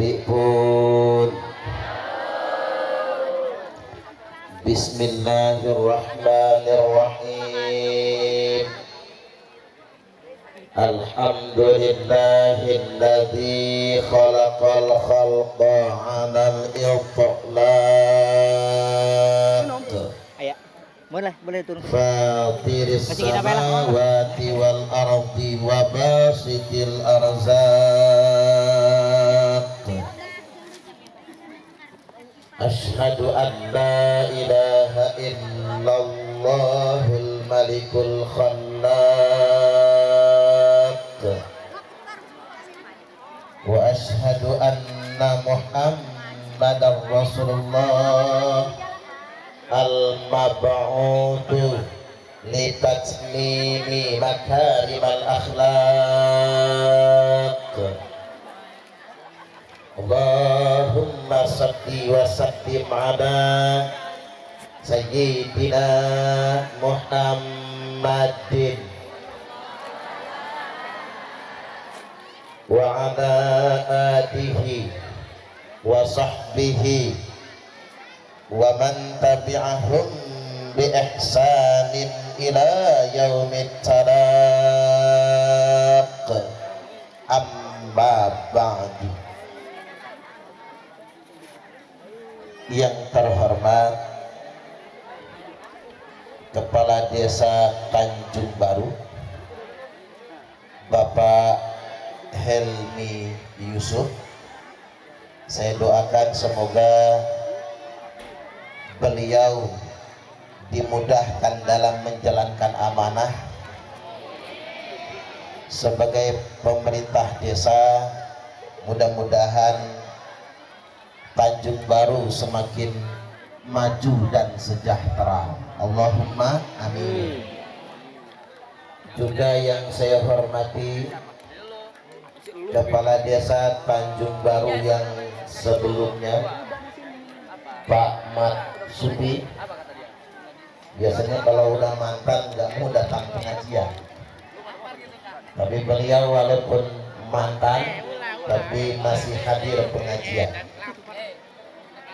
Nabi pun Bismillahirrahmanirrahim. Alhamdulillahilladzi khalaqal khalqa 'alal itlaq. Boleh turun. Fatiris samawati wal ardi wa basitil arzaq. Asyhadu an la ilaha illallahul malikul khallaq. Wa asyhadu anna Muhammadar Rasulullah al-mab'udu li tatmimi makarimal akhlaq. Allahumma salli wa sallim ala sayyidina Muhammadin wa ala alihi wa sahbihi wa man tabi'ahum bi ihsanin ila yaumit talaq. Amma ba'du. Yang terhormat Kepala Desa Tanjung Baru Bapak Helmi Yusuf, saya doakan semoga beliau dimudahkan dalam menjalankan amanah sebagai pemerintah desa. Mudah-mudahan Tanjung Baru semakin maju dan sejahtera. Allahumma amin. Juga yang saya hormati Kepala Desa Tanjung Baru yang sebelumnya, Pak Mat Supi. Biasanya kalau udah mantan nggak mau datang pengajian, tapi beliau walaupun mantan tapi masih hadir pengajian.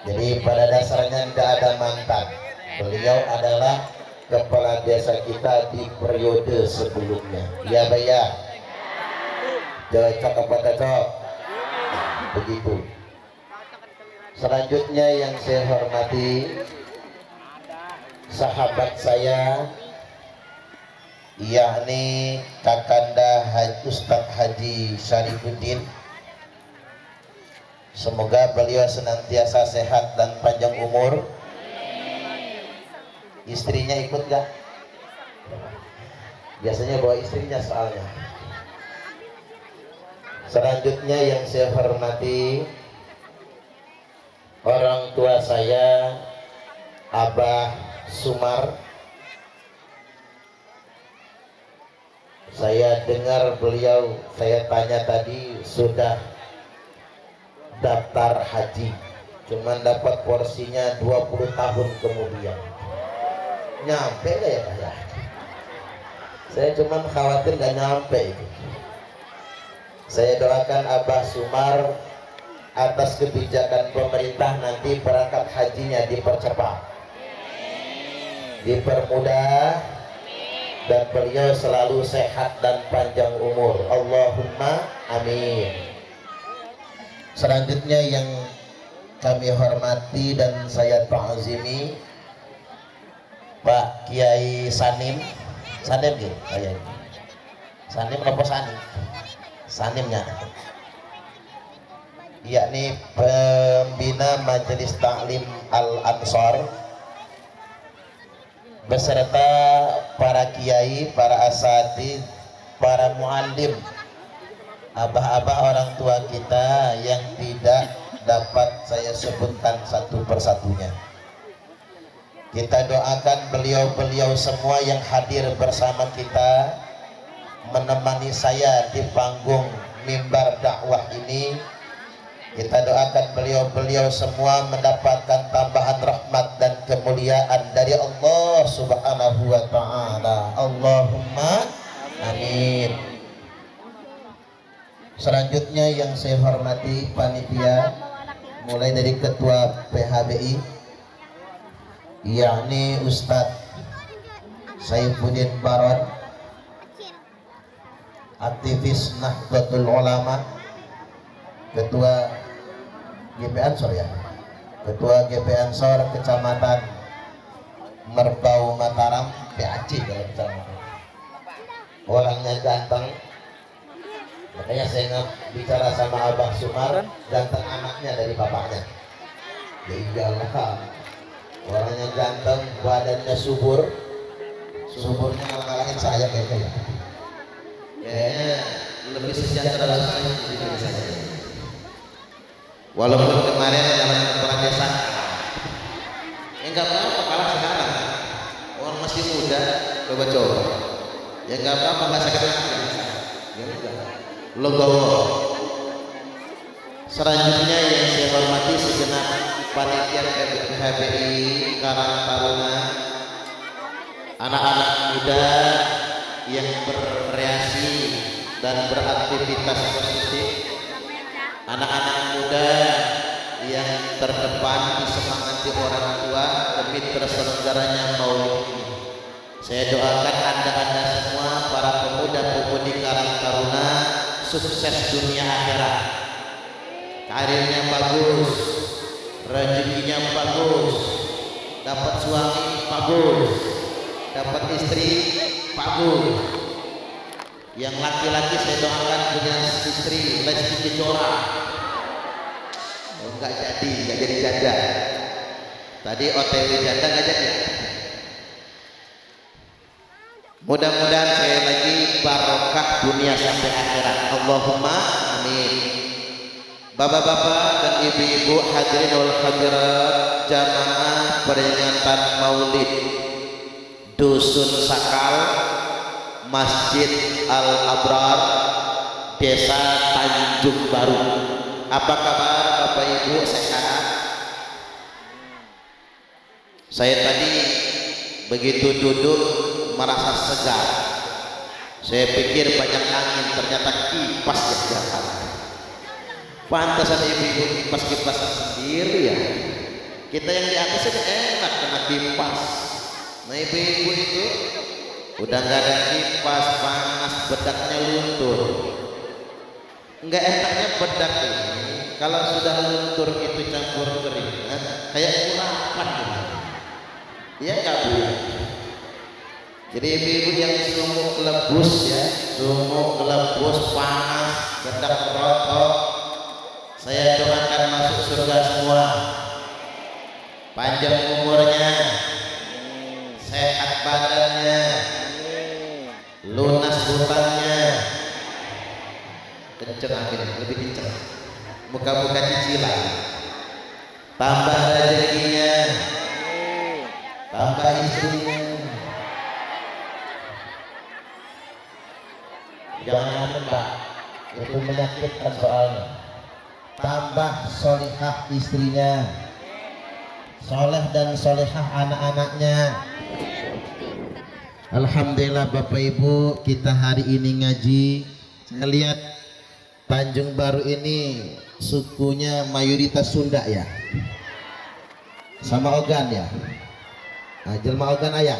Jadi pada dasarnya tidak ada mantan. Beliau adalah kepala desa kita di periode sebelumnya. Ya Baya, cocok apa cocok? Begitu. Selanjutnya yang saya hormati sahabat saya, yakni Kakanda Ustadz Haji Syarifuddin. Semoga beliau senantiasa sehat dan panjang umur. Istrinya ikut gak? Biasanya bawa istrinya soalnya. Selanjutnya yang saya hormati orang tua saya, Abah Sumar. Saya dengar beliau, saya tanya tadi sudah daftar haji, cuman dapat porsinya 20 tahun kemudian. Nyampe gak ya Pak ya? Saya cuman khawatir gak nyampe itu. Saya doakan Abah Sumar atas kebijakan pemerintah, nanti berangkat hajinya dipercepat, dipermudah, dan beliau selalu sehat dan panjang umur. Allahumma amin. Selanjutnya yang kami hormati dan saya ta'zimi Pak Kiai Sanim. Sanim gitu, Sanim apa Sanim? Sanimnya, yakni pembina Majelis Ta'lim Al-Ansor beserta para kiai, para asatidz, para muallim, abah-abah orang tua kita yang tidak dapat saya sebutkan satu persatunya. Kita doakan beliau-beliau semua yang hadir bersama kita, menemani saya di panggung mimbar dakwah ini. Kita doakan beliau-beliau semua mendapatkan tambahan rahmat dan kemuliaan dari Allah Subhanahu wa ta'ala. Allahumma amin. Selanjutnya Selanjutnya yang saya hormati panitia, mulai dari ketua PHBI yakni Ustadz Saifuddin Baron, aktivis Nahdlatul Ulama, ketua GP Ansor ya, ketua GP Ansor Kecamatan Merbau Mataram, PAC dalam kecamatan. Orangnya ganteng, makanya saya nggak bicara sama Abang Sumar, ganteng anaknya dari bapaknya. Ya iyalah, orangnya ganteng, badannya subur, suburnya ngalahin saya kayaknya ya. Kayaknya lebih sejahtera saya di desa saya. Walaupun kemarin dalam kepala desa, enggak apa-apa kalah sekarang. Orang masih muda, coba-coba. Ya enggak apa-apa, nggak sakit hati. Ya udah. Logowo. Selanjutnya yang saya hormati segenap panitia PHBI Karang Taruna, anak-anak muda yang berkreasi dan beraktivitas positif, anak-anak muda yang terdepan disemangati orang tua demi terselenggaranya maulid ini. Saya doakan anda semua para pemuda-pemudi Karang Taruna sukses dunia akhirat, karirnya bagus, rezekinya bagus, dapat suami bagus, dapat istri bagus. Yang laki-laki saya doakan punya istri Lesti Kejora. Enggak jadi janda. Tadi OTW janda enggak jadi. Mudah-mudahan saya lagi barokah dunia sampai akhirat. Allahumma amin. Bapak-bapak dan ibu-ibu hadirin wal hadirat jamaah peringatan Maulid Dusun Sakal, Masjid Al-Abrar, Desa Tanjung Baru. Apa kabar Bapak Ibu, sehat? Saya tadi begitu duduk merasa segar. Saya pikir banyak angin, ternyata kipas yang jalan. Pantasan ibu-ibu kipas-kipas sendiri ya. Kita yang di atas aja enak kena kipas. Nah ibu-ibu itu udah nggak ada kipas, panas, bedaknya luntur. Nggak enaknya bedak ini kalau sudah luntur itu campur keringat kayak kurapan gitu. Iya nggak Bu? Jadi ibu-ibu yang sumuk lebus ya, sumuk lebus panas, bedak rotok, saya doakan masuk surga semua, panjang umurnya, sehat badannya, lunas hutangnya, kenceng akhirnya, lebih kenceng, muka-muka cicilan, tambah rezekinya, tambah istrinya. Jangan Pak, itu menyakitkan soalnya. Tambah solihah istrinya, soleh dan solehah anak-anaknya. Alhamdulillah Bapak Ibu, kita hari ini ngaji. Saya lihat Tanjung Baru ini sukunya mayoritas Sunda ya, sama Ogan ya. Nah, jelma Ogan ayah,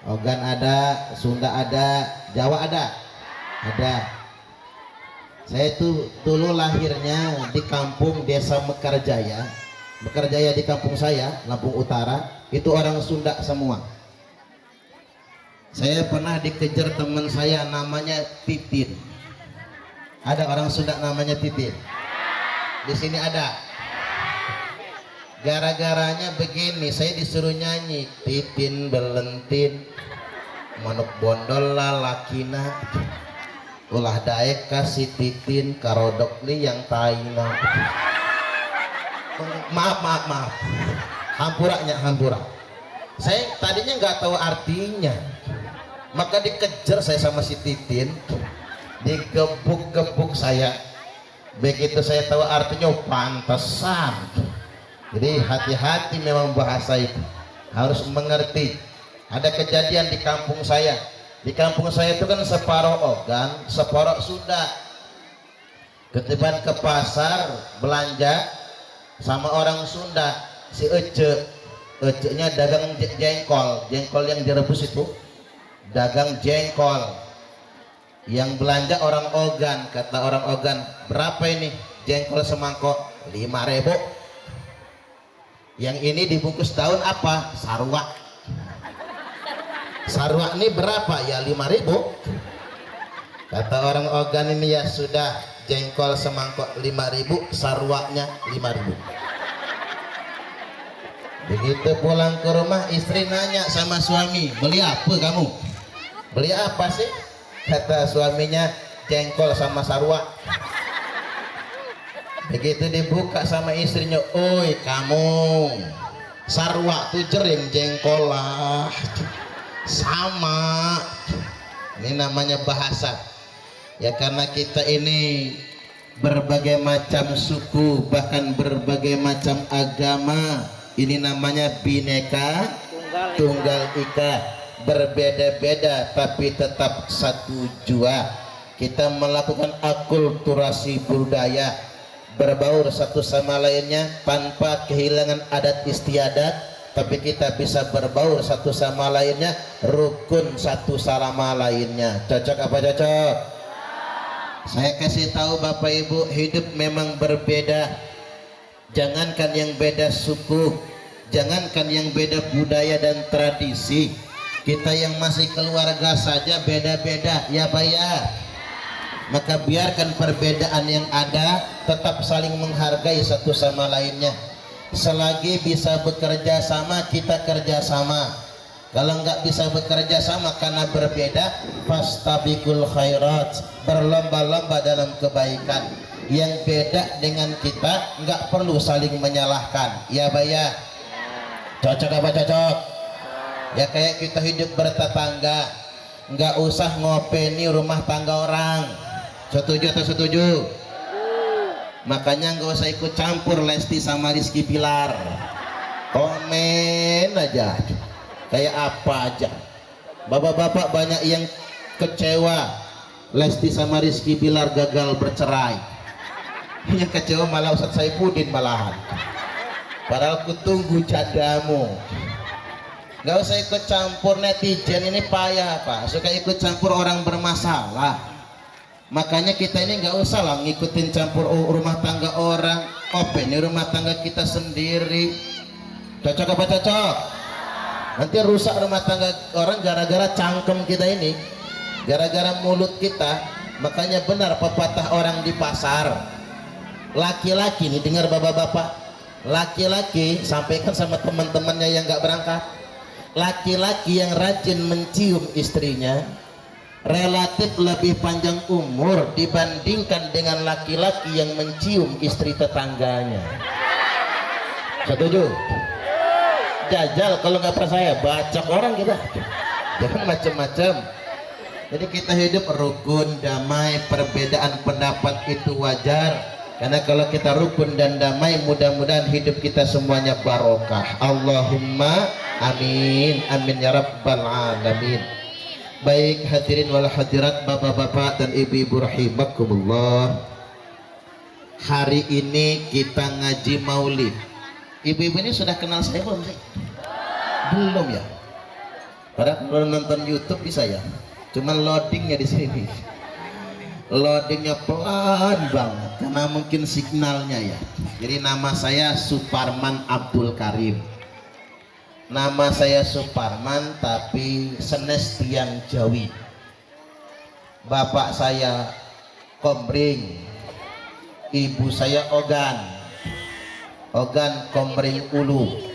Ogan ada, Sunda ada, Jawa ada. Saya itu dulu lahirnya di kampung Desa Mekarjaya. Mekarjaya di kampung saya, Lampung Utara, itu orang Sunda semua. Saya pernah dikejar teman saya namanya Titin. Ada orang Sunda namanya Titin? Di sini ada. Gara-garanya begini, saya disuruh nyanyi Titin belentin, manuk bondol lalakina, ulah daek kasih Titin karodok li yang taina. Maaf, hampura. Saya tadinya nggak tahu artinya, maka dikejar saya sama si Titin, digebuk-gebuk saya. Begitu saya tahu artinya, pantesan. Jadi hati-hati memang bahasa itu, harus mengerti. Ada kejadian di kampung saya. Di kampung saya itu kan separuh Ogan, separuh Sunda. Ketiban ke pasar belanja sama orang Sunda, si Ece-nya dagang jengkol yang direbus itu, dagang jengkol. Yang belanja orang Ogan, kata orang Ogan, berapa ini jengkol semangkok? 5.000. Yang ini dibungkus daun apa? Sarwa. Sarwa ini berapa? Ya 5.000. Kata orang Ogan ini, ya sudah, jengkol semangkok 5.000, sarwanya 5.000. Begitu pulang ke rumah, istri nanya sama suami, beli apa kamu? Beli apa sih? Kata suaminya, jengkol sama sarwa. Begitu dibuka sama istrinya, oi kamu, sarwa tuh jering, jengkol lah sama. Ini namanya bahasa ya, karena kita ini berbagai macam suku, bahkan berbagai macam agama. Ini namanya Bhinneka Tunggal Ika, berbeda-beda tapi tetap satu jua. Kita melakukan akulturasi budaya, berbaur satu sama lainnya tanpa kehilangan adat istiadat, tapi kita bisa berbaur satu sama lainnya, rukun satu sama lainnya. Cocok apa cocok? Saya kasih tahu Bapak Ibu, hidup memang berbeda. Jangankan yang beda suku, jangankan yang beda budaya dan tradisi, kita yang masih keluarga saja beda-beda, ya Pak ya. Maka biarkan perbedaan yang ada, tetap saling menghargai satu sama lainnya. Selagi bisa bekerja sama, kita kerja sama. Kalau nggak bisa bekerja sama karena berbeda, fastabiqul khairat, berlomba-lomba dalam kebaikan. Yang beda dengan kita nggak perlu saling menyalahkan, ya Pak ya. Cocok apa cocok? Ya kayak kita hidup bertetangga, nggak usah ngopeni rumah tangga orang. Setuju atau setuju? Makanya nggak usah ikut campur Lesti sama Rizky Bilar, komen aja kayak apa aja. Bapak-bapak banyak yang kecewa Lesti sama Rizky Bilar gagal bercerai. Yang kecewa malah Ustadz Saifuddin malahan, padahal kutunggu cadamu. Nggak usah ikut campur netizen, ini payah Pak, suka ikut campur orang bermasalah. Makanya kita ini nggak usah lah ngikutin campur rumah tangga orang, open rumah tangga kita sendiri. Cocok apa cocok? Nanti rusak rumah tangga orang gara-gara cangkem kita ini, gara-gara mulut kita. Makanya benar pepatah orang di pasar, laki-laki nih, dengar bapak-bapak, laki-laki sampaikan sama teman-temannya yang nggak berangkat, laki-laki yang rajin mencium istrinya relatif lebih panjang umur dibandingkan dengan laki-laki yang mencium istri tetangganya. Setuju? Jajal kalau nggak percaya, bacok orang kita, jangan macam-macam. Jadi kita hidup rukun, damai, perbedaan pendapat itu wajar, karena kalau kita rukun dan damai, mudah-mudahan hidup kita semuanya barokah. Allahumma amin, amin ya rabbal alamin. Baik hadirin wal hadirat, bapak-bapak dan ibu-ibu rahimakumullah, hari ini kita ngaji maulid. Ibu-ibu ini sudah kenal saya belum sih? Belum ya? Padahal kalau nonton YouTube bisa ya, cuman loadingnya di sini, loadingnya pelan banget karena mungkin signalnya ya. Jadi nama saya Suparman Abdul Karim. Nama saya Suparman tapi senes tiang Jawi. Bapak saya Komring, ibu saya Ogan. Ogan Komring Ulu.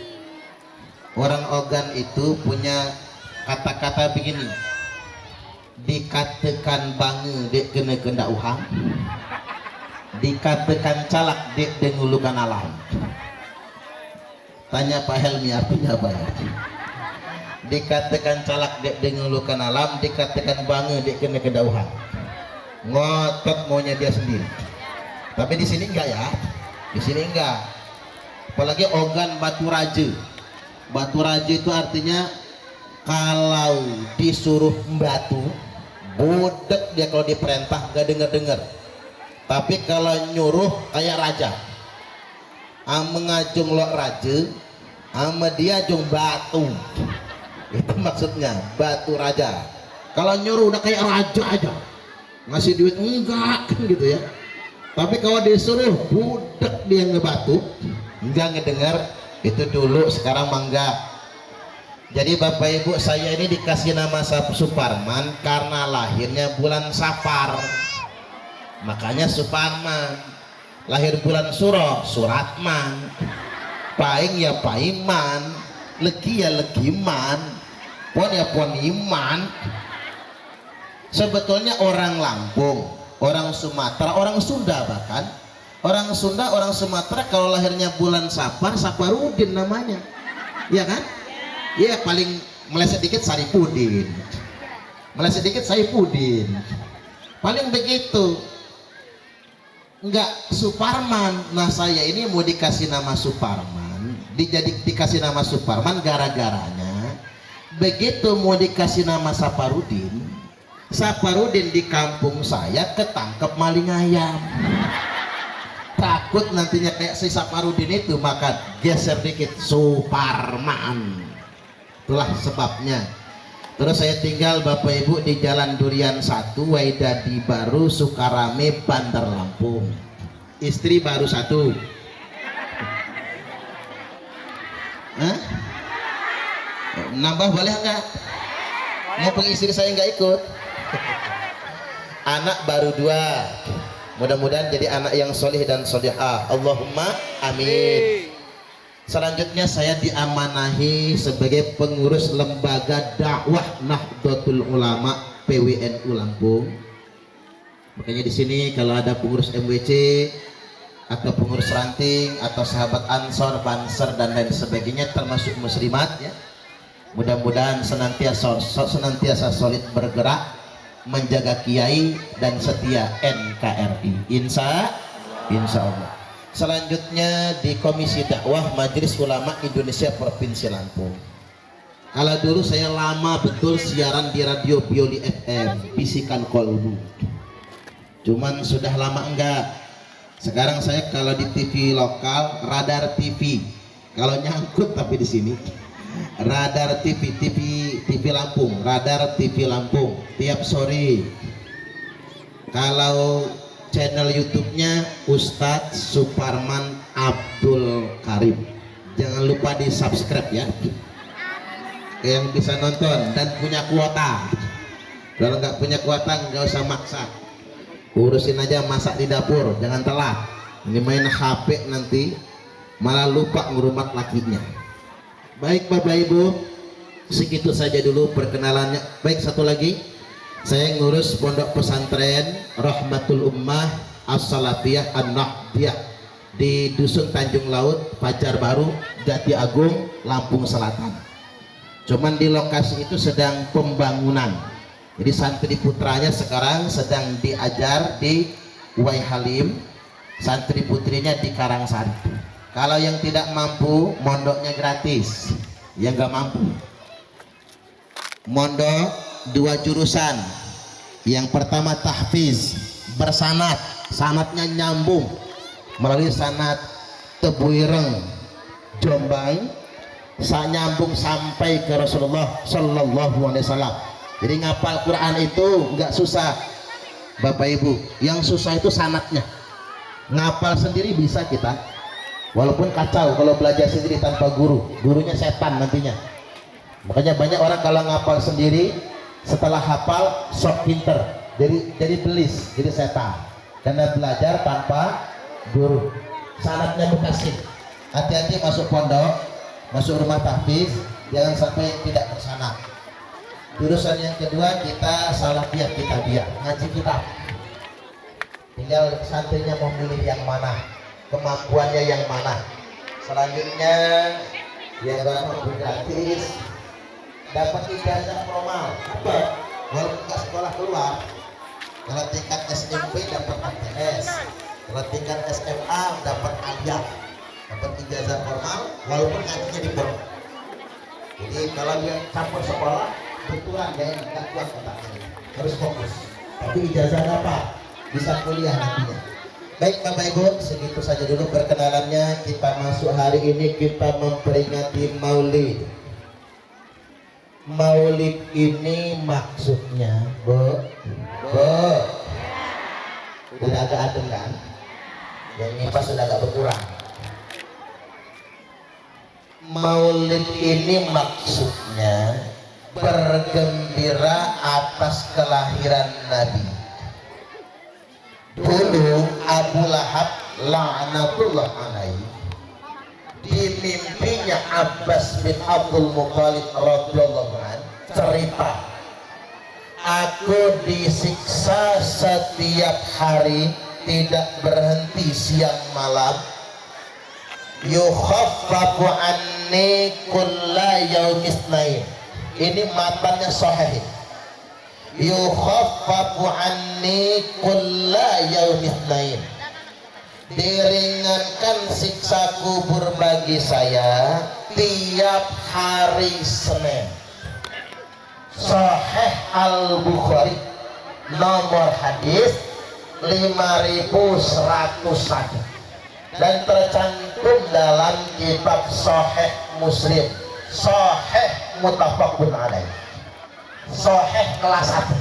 Orang Ogan itu punya kata-kata begini, dikatakan bange dek kena kena uhang, dikatakan calak dek dengulukan alam. Tanya Pak Helmi artinya apa ya? Dikatakan calak dek dengulukan alam, dikatakan bange dek kena kena uhang. Ngotot maunya dia sendiri. Tapi di sini enggak ya, di sini enggak. Apalagi Ogan Batu Raja. Batu Raja itu artinya kalau disuruh batu, budek dia, kalau diperintah gak denger-denger. Tapi kalau nyuruh kayak raja, mengajung lo raja, sama dia jung batu. Itu maksudnya batu raja. Kalau nyuruh udah kayak raja aja, ngasih duit enggak kan gitu ya. Tapi kalau disuruh budak dia ngebatu, enggak ngedengar. Itu dulu, sekarang mangga. Jadi Bapak Ibu, saya ini dikasih nama Suparman karena lahirnya bulan Safar, makanya Suparman. Lahir bulan Suro, Suratman. Paing ya Paiman, Legi ya Legiman, Pon ya Poniman. Sebetulnya orang Lampung, orang Sumatera, orang Sunda, bahkan orang Sunda, orang Sumatera kalau lahirnya bulan Safar, Saparudin namanya, ya kan? Ya paling meleset dikit Saripudin, meleset dikit Saipudin, paling begitu. Enggak Suparman. Nah saya ini mau dikasih nama Suparman, dikasih nama Suparman gara-garanya begitu mau dikasih nama Saparudin, Saparudin di kampung saya ketangkep maling ayam. Takut nantinya kayak si Saparudin itu, maka geser dikit Suparman. Itulah sebabnya. Terus saya tinggal Bapak Ibu di Jalan Durian 1, Waidadi Baru, Sukarame, Bandar Lampung. Istri baru 1. Hah? Nambah boleh enggak? Mumpung istri saya enggak ikut. Anak baru 2. Mudah-mudahan jadi anak yang solih dan solihah. Allahumma amin. Selanjutnya saya diamanahi sebagai pengurus lembaga dakwah Nahdlatul Ulama PWNU Lampung. Makanya di sini kalau ada pengurus MWC atau pengurus ranting atau sahabat Ansor, Banser dan lain sebagainya termasuk muslimat ya. Mudah-mudahan senantiasa solid bergerak menjaga kiai dan setia NKRI. Insya Allah. Selanjutnya di Komisi Dakwah Majelis Ulama Indonesia Provinsi Lampung. Kalau dulu saya lama betul siaran di radio Bioli FM, Bisikan Kolbu. Cuman sudah lama enggak. Sekarang saya kalau di TV lokal, Radar TV. Kalau nyangkut tapi di sini Radar TV Lampung, Radar TV Lampung tiap sore. Kalau channel YouTube-nya Ustadz Suparman Abdul Karim, jangan lupa di subscribe ya, yang bisa nonton dan punya kuota. Kalau nggak punya kuota nggak usah maksa, urusin aja masak di dapur, jangan telat. Ini main HP nanti malah lupa ngurumat lakinya. Baik Bapak Ibu, segitu saja dulu perkenalannya. Baik, satu lagi, saya ngurus pondok pesantren Rahmatul Ummah As-Salafiyah An-Nahdiyah di Dusun Tanjung Laut, Fajar Baru, Jati Agung, Lampung Selatan. Cuman di lokasi itu sedang pembangunan. Jadi santri putranya sekarang sedang diajar di Wai Halim, santri putrinya di Karangsari. Kalau yang tidak mampu, mondoknya gratis. Yang nggak mampu, mondok 2 jurusan. Yang pertama tahfiz bersanad, sanadnya nyambung melalui sanad Tebuireng Jombang, nyambung sampai ke Rasulullah Sallallahu Alaihi Wasallam. Jadi ngapal Quran itu nggak susah Bapak Ibu, yang susah itu sanadnya. Ngapal sendiri bisa kita, walaupun kacau kalau belajar sendiri tanpa guru, gurunya setan nantinya. Makanya banyak orang kalau ngapal sendiri setelah hafal sok pinter, jadi belis, jadi setan, karena belajar tanpa guru. Sanadnya bekasih. Hati-hati masuk pondok, masuk rumah tahfiz, jangan sampai tidak bersanad. Jurusan yang kedua kita salafiyah kitabiyah, ngaji kitab. Tinggal santrinya mau milih yang mana, kemampuannya yang mana. Selanjutnya yang mampu gratis dapat ijazah formal, walaupun nggak sekolah keluar. Kalau tingkat SMP dapat ATS, kalau tingkat SMA dapat aliyah, dapat ijazah formal walaupun ngajinya di pondok. Jadi kalau dia campur sekolah, kebetulan dia nggak kuat otaknya, harus fokus. Tapi ijazah dapat, bisa kuliah nantinya. Baik Bapak Ibu, segitu saja dulu perkenalannya. Kita masuk hari ini, kita memperingati Maulid. Maulid ini maksudnya, Bu, udah agak adem kan? Yang nyipas sudah agak berkurang. Maulid ini maksudnya bergembira atas kelahiran Nabi. Dulu Abu Lahab la'natullah alaihi, di mimpinya Abbas bin Abdul Muthalib radhiyallahu anhu cerita, aku disiksa setiap hari tidak berhenti siang malam, yukhaffafu anni kulla yaumisnain. Ini matanya sahih. Yukhaffafu anni kulla yaumisnain, diringankan siksa kubur bagi saya tiap hari Senin. Sahih Al-Bukhari, nomor hadis 5101, dan tercantum dalam kitab Sahih Muslim, Sahih muttafaqun alaih, Sahih kelas 1.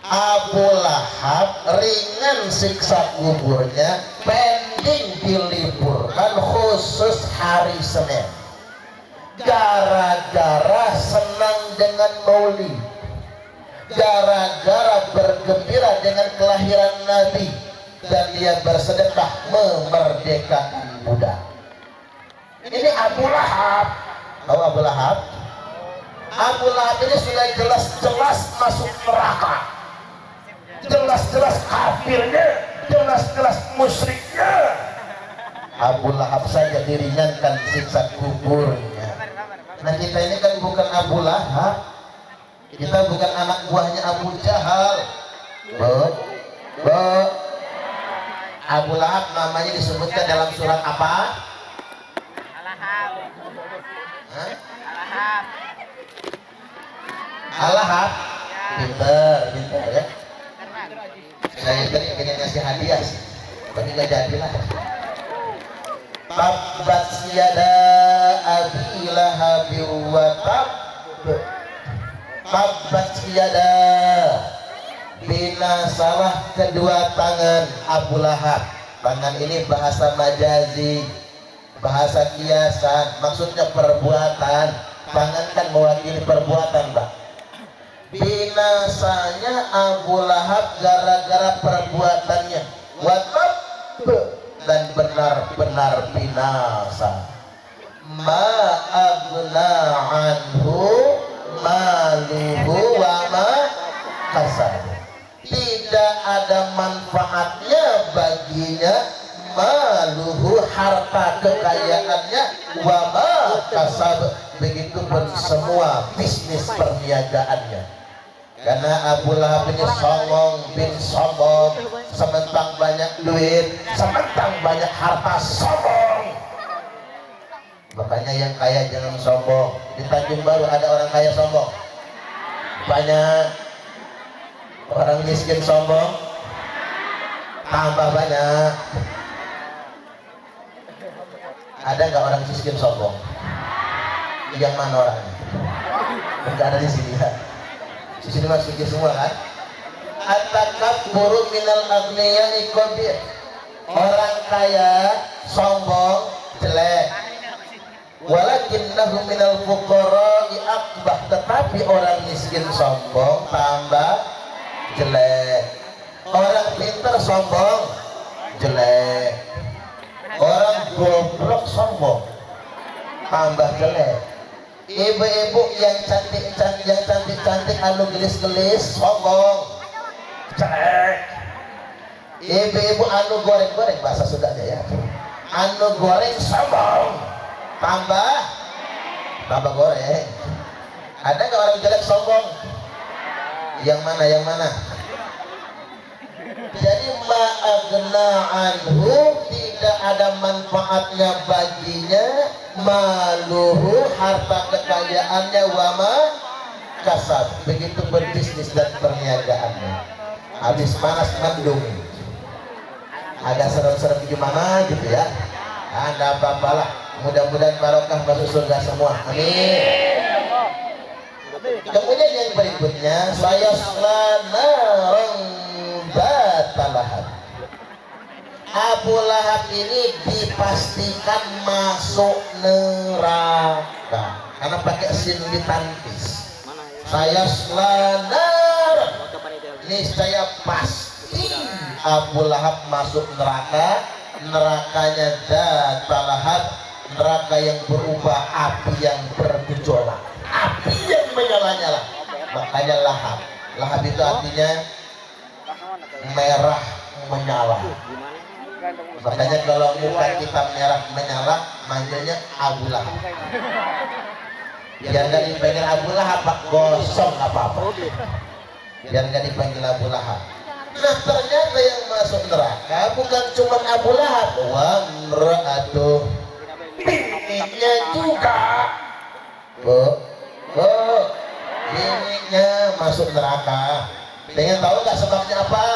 Abu Lahab ringan siksa kuburnya, pending diliburkan khusus hari Senin, gara-gara senang dengan Maulid, gara-gara bergembira dengan kelahiran Nabi, dan dia bersedekah memerdekakan budak. Ini Abu Lahab. Tahu Abu Lahab? Abu Lahab ini sudah jelas-jelas masuk neraka, jelas-jelas kafirnya, jelas-jelas musyriknya. Abu Lahab saja diringankan siksa kuburnya. Nah kita ini kan bukan Abu Lahab, kita bukan anak buahnya Abu Jahal. Abu Lahab namanya disebutkan dalam surat apa? Al-Lahab. Pinter ya. Saya tadi pengen ngasih hadiah sih, tapi nggak jadilah. Tabbat yada abi lahabi wa tab. Tabbat yada, binasalah kedua tangan Abu Lahab. Tangan ini bahasa majazi, bahasa kiasan, maksudnya perbuatan. Tangan kan mewakili perbuatan, Pak. Binasanya Abu Lahab gara-gara perbuatannya, watab, dan benar-benar binasa. Ma aghna anhu maluhu wa ma kasab. Tidak ada manfaatnya baginya, maluhu harta kekayaannya, wa ma kasab, begitu pun semua bisnis perniagaannya. Karena Abu Lahab ini songong bin sombong, sementang banyak duit, sementang banyak harta, sombong. Makanya yang kaya jangan sombong. Di Tanjung Baru ada orang kaya sombong banyak, orang miskin sombong tambah banyak. Ada nggak orang miskin sombong? Yang mana orangnya? Nggak ada di sini ya. Di sini masuk semua kan? At-takabburu minal aghniyai qabih. Orang kaya sombong jelek. Walakinnahu minal fuqara'i aqbah. Tetapi orang miskin sombong tambah jelek. Orang pintar sombong jelek. Orang goblok sombong tambah jelek. Ibu-ibu yang cantik anu gelis-gelis sombong jelek. Ibu-ibu anu goreng-goreng, bahasa Sundanya ya, anu goreng sombong tambah goreng. Ada nggak orang jelek sombong? Yang mana? Jadi ma'agna anhu, tidak ada manfaatnya baginya, maluhu harta kekayaannya, wama kasab, begitu berbisnis dan perniagaannya. Habis panas mendung. agak serem-serem gimana gitu ya. Anda apa-apalah, mudah-mudahan barokah masuk surga semua, amin. Kemudian yang berikutnya, saya narang batalahab. Abu Lahab ini dipastikan masuk neraka karena pakai sin ditangkis. Saya selanar, niscaya pasti Abu Lahab masuk neraka. Nerakanya Zatalahab, neraka yang berubah api yang bergejolak, api yang menyala-nyala. Makanya lahab, lahab itu artinya merah menyala. Makanya kalau muka kita merah menyala, manggilnya Abu Lahab. Biar nggak dipanggil Abu Lahab, Pak, gosong apa-apa. Biar nggak dipanggil Abu Lahab. Nah ternyata yang masuk neraka bukan cuma Abu Lahab, wa mra'atuh, bininya juga. Bininya masuk neraka. Pengen tahu nggak sebabnya apa?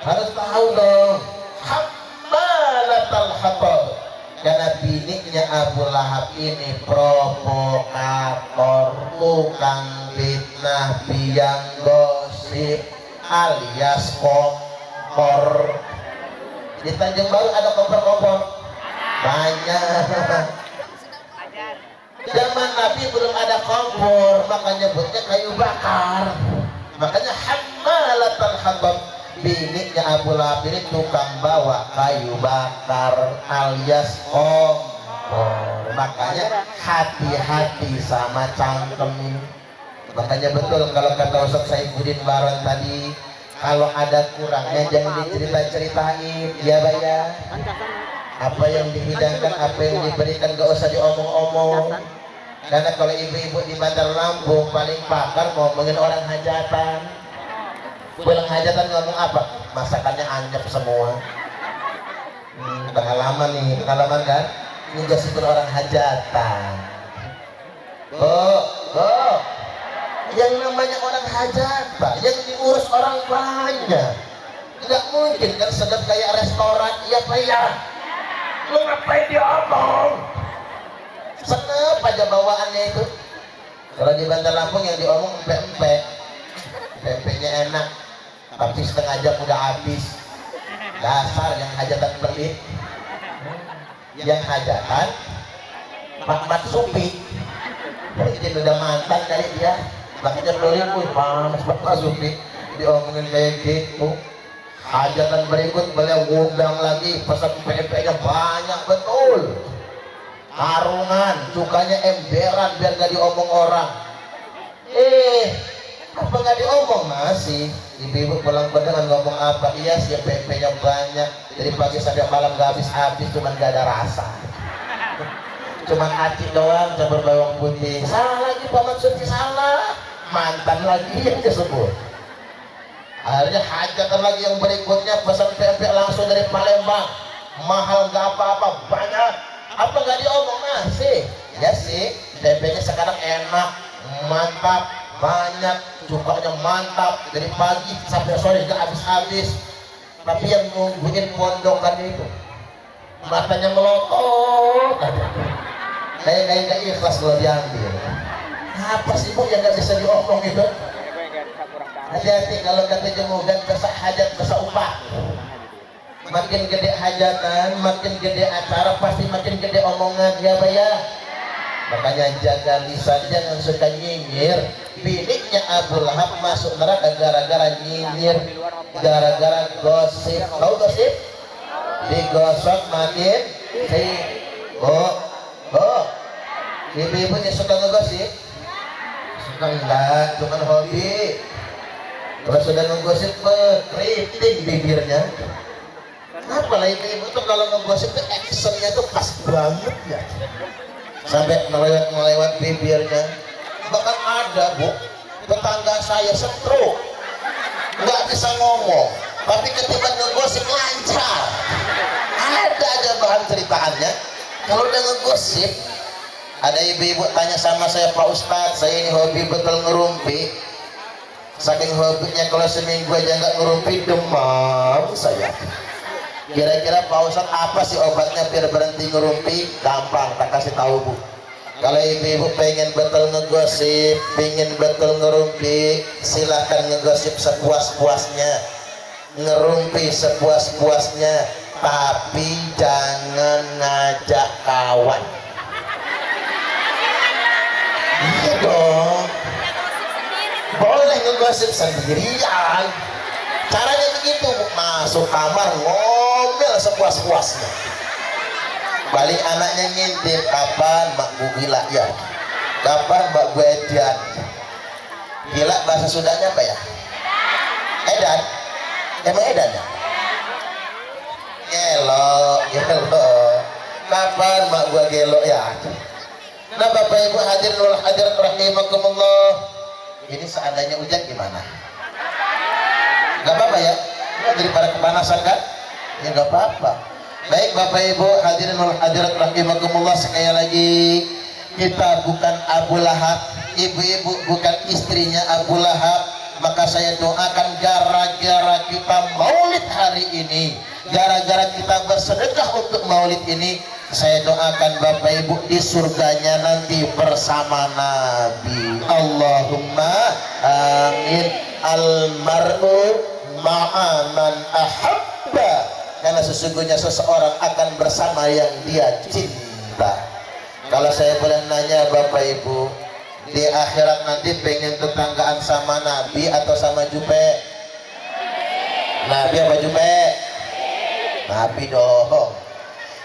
Harus tahu dong. Hammalatal hatab. Karena bininya Abu Lahab ini provokator, tukang fitnah, biang gosip, alias kompor. Di Tanjung Baru ada kompor-kompor banyak. Zaman Nabi belum ada kompor, makanya nyebutnya kayu bakar. Makanya hammalatal hatab, biniknya Abu Lahab ini tukang bawa kayu bakar alias kompor. Makanya hati-hati sama cangkem ini. Makanya betul kalau kata Ustaz Saifuddin Baron tadi, kalau ada kurangnya jangan dicerita-ceritain, ya Pak ya. Apa yang dihidangkan, apa yang diberikan gak usah diomong-omong. Karena kalau ibu-ibu di Bandar Lampung paling pakar ngomongin orang hajatan. Pulang hajatan ngomong apa? Masakannya anyep semua. Pengalaman nih, pengalaman kan? Ini gosipin orang hajatan. Yang namanya orang hajatan, yang diurus orang banyak. Tidak mungkin kan sedap kayak restoran, iya Pak ya. Lu ngapain diomong? Senep aja bawaannya itu. Kalau di Bandar Lampung yang diomong empek-empek, pempeknya enak, tapi setengah jam udah habis. Dasar yang hajatan pelit. Yang hajatan Pak Mat Supi. Jadi udah mantan kali dia. Makanya pelit, panas Pak Mat Supi diomongin kayak gitu. Hajatan berikut beliau ngundang lagi, pesan pempeknya banyak betul. Karungan, cukanya emberan biar gak diomong orang. Apa gak diomong masih? Ibu-ibu pulang dengan ngomong apa? Iya sih pempeknya banyak, dari pagi sampai malam gak habis-habis, cuman gak ada rasa. Cuman aci doang, campur bawang putih. Salah lagi Pak Maksud, salah. Mantan lagi yang disebut. Akhirnya hajatan lagi yang berikutnya, pesan pempek langsung dari Palembang. Mahal gak apa-apa, banyak. Apa nggak diomong masih? Ya sih, pempeknya sekarang enak, mantap, banyak, cukanya mantap, dari pagi sampai sore nggak habis-habis. Tapi yang nungguin pondokan itu matanya melotot, kayak nggak ikhlas kalau diambil. Apa sih Bu yang nggak bisa diomong itu? Hati-hati kalau kata jemugan, besar hajat, besar upah. Makin gede hajatan, makin gede acara, pasti makin gede omongan, ya Pak ya. Makanya jaga lisan, jangan suka nyinyir. Biniknya Abu Lahab masuk neraka gara-gara nyinyir, gara-gara gosip. Tahu gosip? Digosok makin ibu-ibu yang suka ngegosip? Suka enggak, cuma hobi. Kalau sudah ngegosip, keriting bibirnya. Kenapa lah ibu-ibu tuh kalau ngegosip tuh actionnya tuh pas banget ya, sampai melewat bibirnya. Bahkan ada Bu, tetangga saya stroke, nggak bisa ngomong, tapi ketika ngegosip lancar. Ada aja bahan ceritaannya. Kalau udah ngegosip, ada ibu-ibu tanya sama saya, Pak Ustadz, saya ini hobi betul ngerumpi. Saking hobinya kalau seminggu aja nggak ngerumpi, demam saya. Kira-kira Pak Ustadz apa sih obatnya biar berhenti ngerumpi? Gampang, tak kasih tahu Bu. Kalau ibu-ibu pengen betul ngegosip, pengen betul ngerumpi, silahkan ngegosip sepuas-puasnya, ngerumpi sepuas-puasnya, tapi jangan ngajak kawan. Iya dong, boleh ngegosip sendirian. Caranya begitu, masuk kamar ngomel sepuas-puasnya. Balik anaknya ngintip, kapan Mak Bu gila ya? Kapan Mbak Bu Edian? Gila bahasa Sundanya apa ya? Edan? Emang Edan ya? Gelo, gelo. Kapan Mbak Bu gelo ya? Nah Bapak Ibu hadirin wal hadirat rahimakumullah. Ini seandainya hujan gimana? Gak apa-apa ya? Nah, daripada kepanasan kan? Ya gak apa-apa. Baik Bapak Ibu hadirin wal hadirat rahimakumullah, sekali lagi kita bukan Abu Lahab, ibu-ibu bukan istrinya Abu Lahab. Maka saya doakan gara-gara kita maulid hari ini, gara-gara kita bersedekah untuk maulid ini, saya doakan Bapak Ibu di surganya nanti bersama Nabi. Allahumma amin. Almar'u ma'aman ahabba, karena sesungguhnya seseorang akan bersama yang dia cinta. Kalau saya boleh nanya Bapak Ibu, di akhirat nanti pengen tetanggaan sama Nabi atau sama Jupe? Nabi apa Jupe? Nabi dong.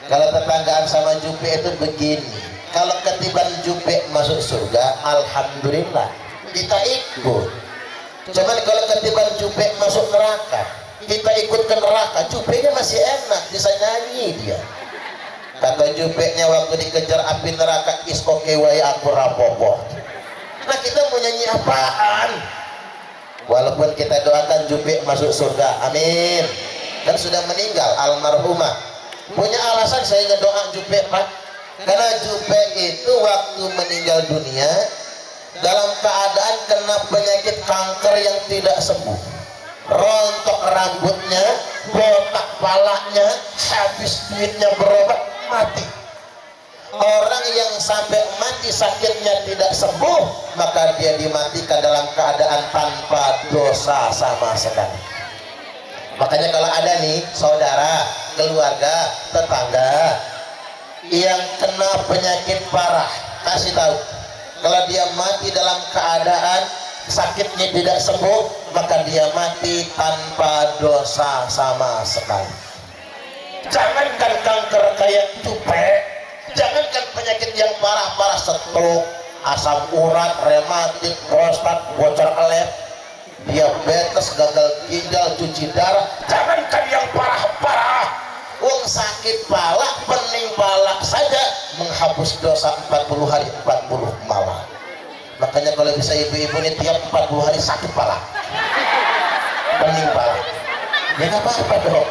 Kalau tetanggaan sama Jupe itu begini, kalau ketiban Jupe masuk surga, alhamdulillah kita ikut. Cuman kalau ketiban Jupe masuk neraka, kita ikut ke neraka, Jupenya masih enak, bisa nyanyi dia. Kata Jupenya waktu dikejar api neraka, iskoke wae aku rapopo. Nah kita mau nyanyi apaan? Walaupun kita doakan Jupe masuk surga, amin. Kan sudah meninggal almarhumah. Punya alasan saya ngedoa Jupe Pak, karena Jupe itu waktu meninggal dunia dalam keadaan kena penyakit kanker yang tidak sembuh. Rontok rambutnya, botak palanya, habis duitnya berobat, mati. Orang yang sampai mati sakitnya tidak sembuh, maka dia dimatikan dalam keadaan tanpa dosa sama sekali. Makanya kalau ada nih saudara, keluarga, tetangga yang kena penyakit parah, kasih tahu, kalau dia mati dalam keadaan sakitnya tidak sembuh, maka dia mati tanpa dosa sama sekali. Jangankan kanker kayak Jupe, jangankan penyakit yang parah-parah, stroke, asam urat, rematik, prostat, bocor elep, diabetes, gagal ginjal, cuci darah, jangankan yang parah-parah, wong sakit pala, pening pala saja menghapus dosa 40 hari 40 malam. Makanya kalau bisa ibu-ibu ini tiap 40 hari sakit pala, pening pala, ya nggak apa-apa dong.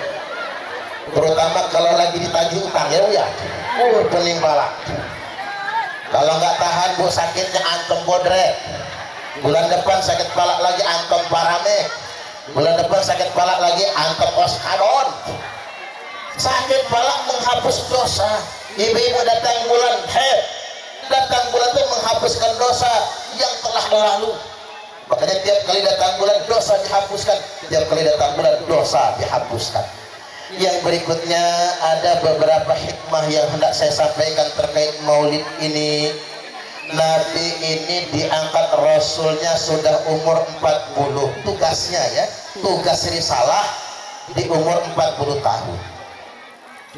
Terutama kalau lagi ditagih utang ya, pening pala. Kalau nggak tahan Bu sakitnya antem bodret, bulan depan sakit pala lagi antem parame, bulan depan sakit pala lagi antem oskadon. Sakit pala menghapus dosa. Ibu-ibu datang bulan datang bulan itu menghapuskan dosa yang telah lalu. Makanya tiap kali datang bulan dosa dihapuskan, tiap kali datang bulan dosa dihapuskan. Yang berikutnya ada beberapa hikmah yang hendak saya sampaikan terkait maulid ini. Nabi ini diangkat Rasulnya sudah umur 40, tugasnya ya, tugas risalah di umur 40 tahun.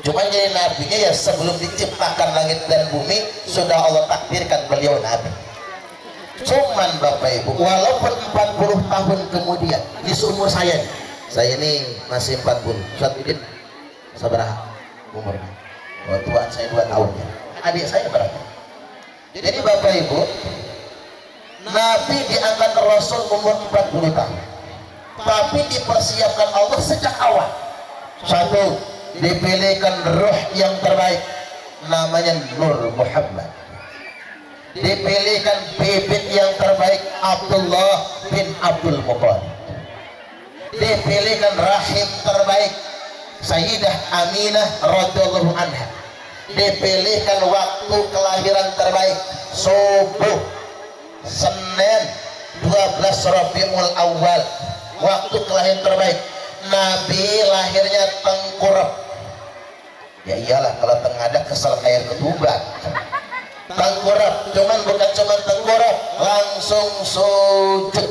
Cuma jadi nabinya ya sebelum diciptakan langit dan bumi sudah Allah takdirkan beliau nabi. Cuman Bapak Ibu, walaupun 40 tahun kemudian di seumur saya ini masih 40. Ustaz Udin sabaraha umurnya? Oh, tuan saya 2 tahun ya. Adik saya berapa? Jadi Bapak Ibu, Nabi diangkat Rasul umur 40 tahun, tapi dipersiapkan Allah sejak awal. Satu, dipilihkan ruh yang terbaik, namanya Nur Muhammad. Dipilihkan bibit yang terbaik, Abdullah bin Abdul Muttalib. Dipilihkan rahim terbaik, Sayyidah Aminah radhiyallahu anha dipilihkan waktu kelahiran terbaik subuh Senin 12 Rabiul Awal, waktu kelahiran terbaik. Nabi lahirnya tengkurap. Ya iyalah, kalau tengadah kesel air ketuban. Tengkurap, cuman bukan cuman tengkurap, langsung sujud.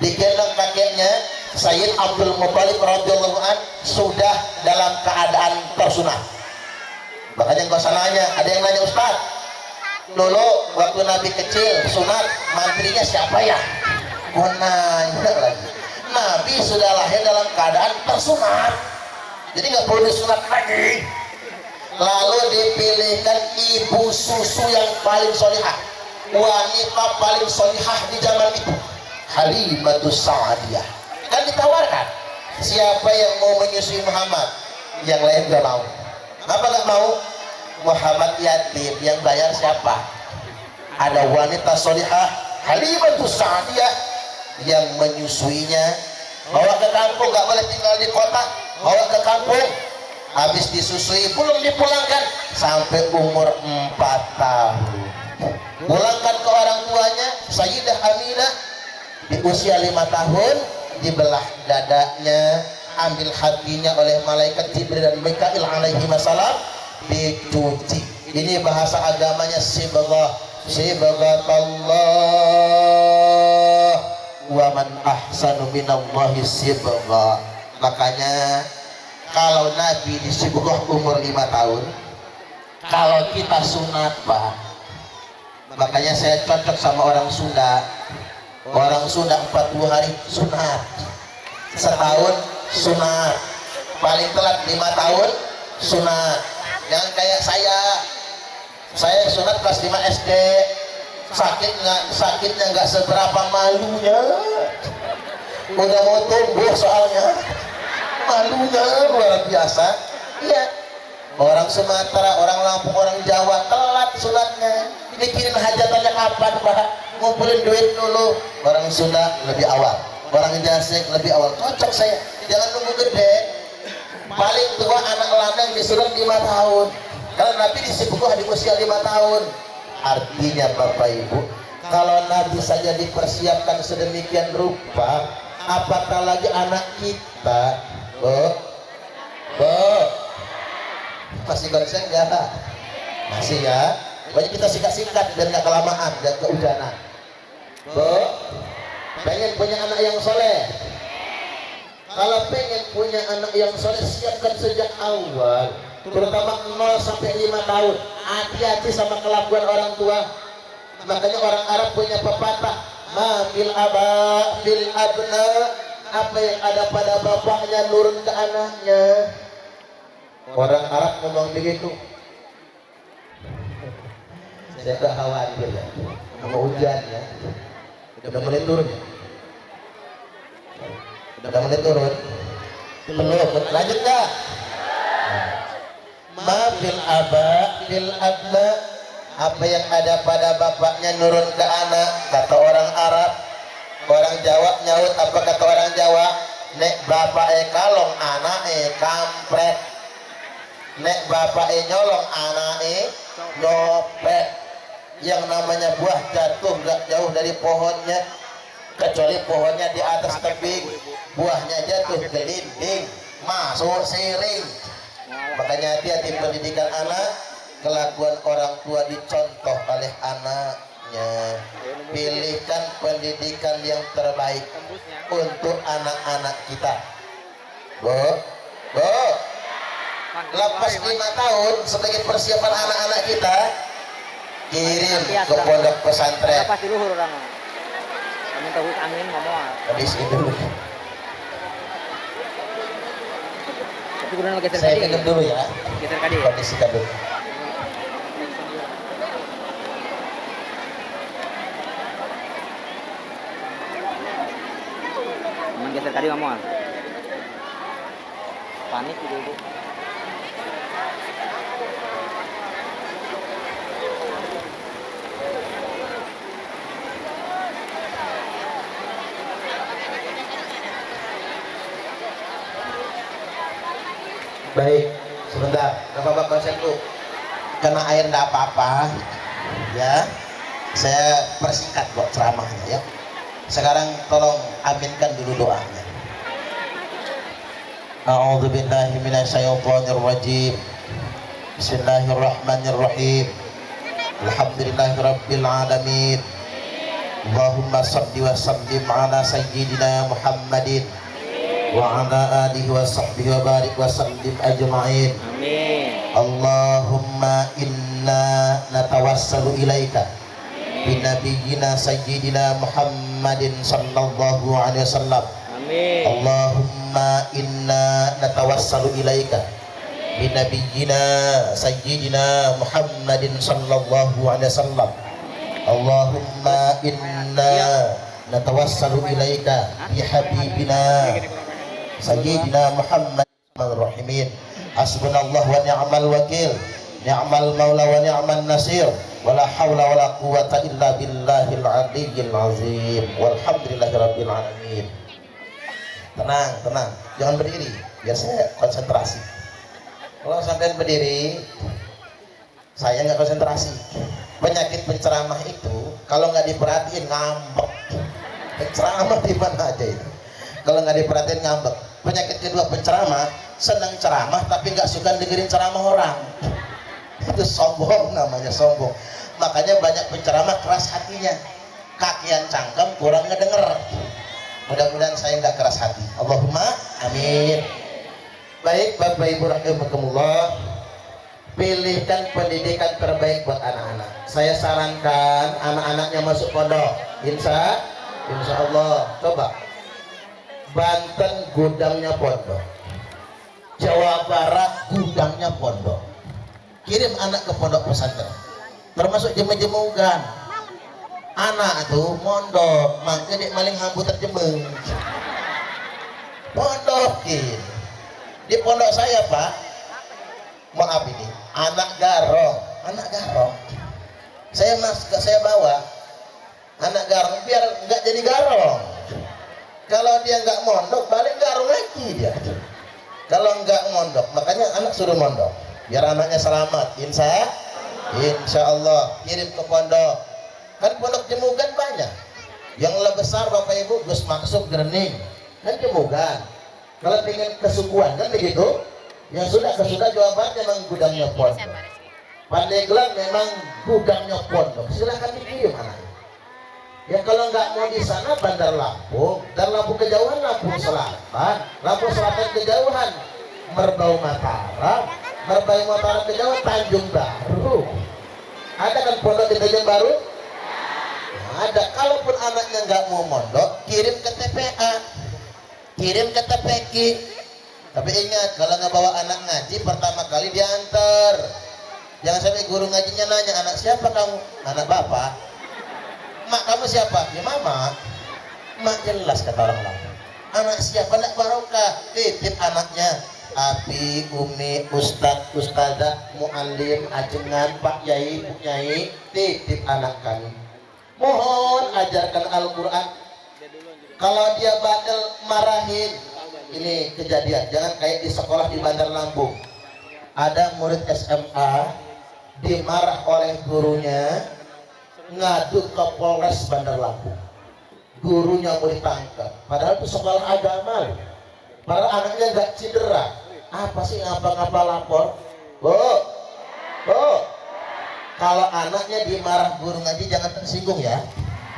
Digendong kakeknya Sayyid Abdul Muthalib radhiyallahu an sudah dalam keadaan tersunat. Makanya nggak usah nanya, ada yang nanya, Ustaz, dulu waktu Nabi kecil sunat mantrinya siapa ya? Gua nanya lagi. Nabi sudah lahir dalam keadaan tersunat, jadi nggak perlu disunat lagi. Lalu dipilihkan ibu susu yang paling solihah, wanita paling solihah di zaman itu, Halimatus Sa'diyah. Kan ditawarkan, siapa yang mau menyusui Muhammad? Yang lain gak mau. Apa gak mau? Muhammad yatim, yang bayar siapa? Ada wanita solihah Halimatus Sa'diyah yang menyusuinya. Bawa ke kampung, gak boleh tinggal di kota, bawa ke kampung. Habis disusui belum dipulangkan sampai umur 4 tahun. Pulangkan ke orang tuanya Sayyidah Aminah di usia 5 tahun, dibelah dadanya, ambil hatinya oleh malaikat Jibril dan Mikail alaihi wasallam, dicuci. Ini bahasa agamanya sibghah, sibghatullah wa man ahsanu minallahi sibghah. Makanya kalau Nabi disibghah umur 5 tahun, kalau kita sunat Pak, makanya saya cocok sama orang Sunda. Orang Sunda 40 hari sunat, setahun sunat, paling telat 5 tahun sunat. Jangan kayak saya sunat kelas 5 SD, sakitnya nggak seberapa, malunya udah mau tumbuh soalnya, malunya luar biasa. Iya, orang Sumatera, orang Lampung, orang Jawa telat sunatnya, mikirin hajatannya kapan Pak, ngumpulin duit dulu. Orang Sunda lebih awal, orang Jasik lebih awal. Cocok saya, jangan nunggu gede. Paling tua anak lanang disuruh 5 tahun, kalau Nabi disibghah di usia 5 tahun. Artinya Bapak Ibu, kalau Nabi saja dipersiapkan sedemikian rupa, apatah lagi anak kita. Masih konsen ya? Masih ya? Banyak kita singkat-singkat biar nggak kelamaan dan kehujanan. Pengen punya anak yang soleh? Kalau pengen punya anak yang soleh, siapkan sejak awal, terutama 0 sampai 5 tahun. Hati-hati sama kelakuan orang tua. Makanya orang Arab punya pepatah, ma fil aba fil abna, apa yang ada pada bapaknya nurun ke anaknya. Orang Arab ngomong begitu. Saya tak khawatir ya, sama hujan ya. Udah mulai turun ya? Udah mulai turun? Belum, lanjut gak? Ma fil aba fil abna, apa yang ada pada bapaknya nurun ke anak, kata orang Arab. Orang Jawa nyaut, apa kata orang Jawa? Nek bapak kalong, anak kampret. Nek bapak nyolong, anak nyopet. Yang namanya buah jatuh gak jauh dari pohonnya, kecuali pohonnya di atas tebing, buahnya jatuh ke dinding, masuk siring. Makanya hati-hati pendidikan anak, kelakuan orang tua dicontoh oleh anaknya. Pilihkan pendidikan yang terbaik untuk anak-anak kita. Lepas 5 tahun sebagai persiapan anak-anak kita, kirim ke pondok pesantren. Pasti luhur orang. Kami tahu angin ngomong. Habis itu Tapi kurang geser saya kadi. minum dulu ya. Geser kadi. Kondisikan dulu. Geser tadi ngomong. Panik gitu itu. Baik, sebentar, Bapak konsen dulu. Karena air enggak apa-apa, ya. Saya persingkat kok ceramahnya ya. Sekarang tolong aminkan dulu doanya. A'udzu billahi minasyaitonir rajim. Bismillahirrahmanirrahim. Alhamdulillahirabbil alamin. Allahumma shalli wa sallim ala sayyidina Muhammadin wa ala alihi wa sahbihi wa barik wa sallim ajma'in. Amin. Allahumma inna natawassalu ilaika bi nabiyyina sayyidina Muhammadin sallallahu alaihi wasallam. Amin. Allahumma inna natawassalu ilaika bi nabiyyina sayyidina Muhammadin sallallahu alaihi wasallam. Allahumma inna natawassalu ilaika bi habibina sayyidina Muhammad ar-rahimin. Hasbunallah wa ni'mal wakil, ni'mal maula wa ni'man nasir, wala haula wala quwata illa billahil aliyyil azim. Walhamdulillahirabbil alamin. Tenang, tenang, jangan berdiri biar saya konsentrasi. Kalau sampai berdiri saya nggak konsentrasi. Penyakit penceramah itu kalau nggak diperhatiin ngambek. Penceramah di mana aja itu kalau nggak diperhatiin ngambek. Penyakit kedua penceramah senang ceramah tapi nggak suka dengerin ceramah orang. Itu sombong, namanya sombong. Makanya banyak penceramah keras hatinya, kakian cangkem kurang ngedenger. Mudah-mudahan saya nggak keras hati. Allahumma amin. Baik Bapak Ibu rahimakumullah, pilihkan pendidikan terbaik buat anak-anak. Saya sarankan anak-anaknya masuk pondok. Insya Allah. Coba Banten gudangnya pondok, Jawa Barat gudangnya pondok. Kirim anak ke pondok pesantren, termasuk jeme-jemugan. Anak tuh mondok, mangke dek maling hambu terjemeng. Pondokin. Di pondok saya Pak, maaf ini, anak garong. Saya bawa anak garong biar nggak jadi garong. Kalau dia nggak mondok, balik garong lagi dia. Kalau nggak mondok, makanya anak suruh mondok, biar anaknya selamat. Insya Allah kirim ke pondok. Kan pondok jemugan banyak. Yang lebih besar Bapak Ibu Gus Maksud Gerning kan jemugan. Kalau pengen kesukuan kan begitu. Yang sudah kesudah jawabannya memang gudangnya pondok. Pandeglang memang gudangnya pondok. Silahkan dikirim anaknya. Ya kalau nggak mau di sana Bandar Lampung, dan Lampung kejauhan Lampung Selatan, Lampung Selatan kejauhan Merbau Mataram, Merbau Mataram kejauhan Tanjung Baru. Ada kan pondok di Tanjung Baru? Ada. Kalaupun anaknya nggak mau mondok, kirim ke TPA, kirim ke TPQ. Tapi ingat, kalau nggak bawa anak ngaji pertama kali diantar. Jangan sampai guru ngajinya nanya, anak siapa kamu? Anak bapak. Mak kamu siapa? Ya mama. Mak jelas kata orang Lampung. Anak siapa? Nak barokah. Titip anaknya. Abi, Umi, Ustadz, Ustadzah, Mu'alim, Ajengan, Pak Yai, Bu Nyai, titip anak kami. Mohon ajarkan Al-Quran. Kalau dia bandel, marahin. Ini kejadian, jangan kayak di sekolah di Bandar Lampung. Ada murid SMA dimarah oleh gurunya, ngadu ke Polres Bandar Lampung. Gurunya mau ditangkap, padahal itu sekolah agama. Padahal anaknya nggak cedera. Apa sih ngapa-ngapa lapor? Bu, kalau anaknya dimarah guru ngaji jangan tersinggung ya.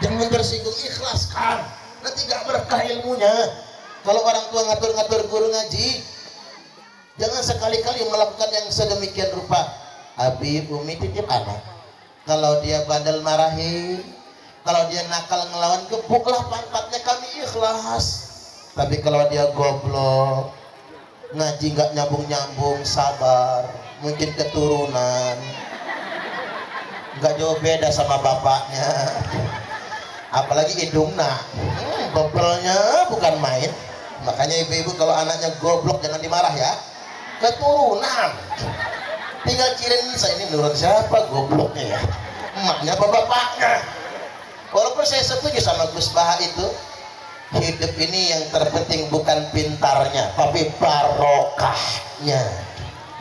Jangan tersinggung, ikhlaskan. Nanti gak berkah ilmunya. Kalau orang tua ngatur-ngatur guru ngaji, jangan sekali-kali melakukan yang sedemikian rupa. Abi, Umi titip anak. Kalau dia bandel marahin, kalau dia nakal ngelawan, gebuklah pantatnya, kami ikhlas. Tapi kalau dia goblok, ngaji nggak nyambung-nyambung, sabar. Mungkin keturunan, nggak jauh beda sama bapaknya. Apalagi hidungnya, gobloknya bukan main. Makanya ibu-ibu kalau anaknya goblok jangan dimarah ya. Keturunan. Tinggal kirim, saya ini menurut siapa gobloknya ya? Emaknya apa bapaknya? Walaupun saya setuju sama Gus Baha itu, hidup ini yang terpenting bukan pintarnya, tapi barokahnya.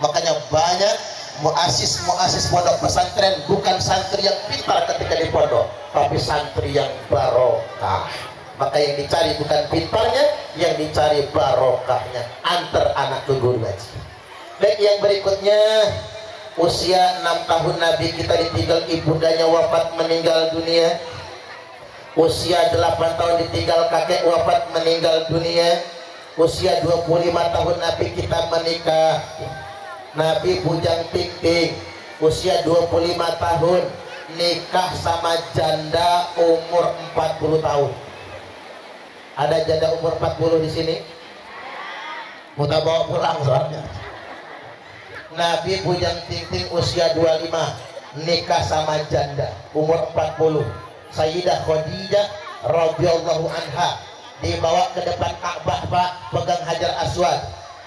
Makanya banyak muasis pondok pesantren bukan santri yang pintar ketika di pondok, tapi santri yang barokah. Maka yang dicari bukan pintarnya, yang dicari barokahnya. Antar anak ke guru ngaji. Baik, yang berikutnya, usia 6 tahun Nabi kita ditinggal ibundanya wafat meninggal dunia. Usia 8 tahun ditinggal kakek wafat meninggal dunia. Usia 25 tahun Nabi kita menikah. Nabi bujang ting-ting, usia 25 tahun nikah sama janda umur 40 tahun. Ada janda umur 40 di sini? Mau tak bawa pulang soalnya. Nabi bujang ting-ting usia 25 nikah sama janda umur 40. Sayyidah Khadijah radhiyallahu anha dibawa ke depan Ka'bah, Pak, pegang Hajar Aswad.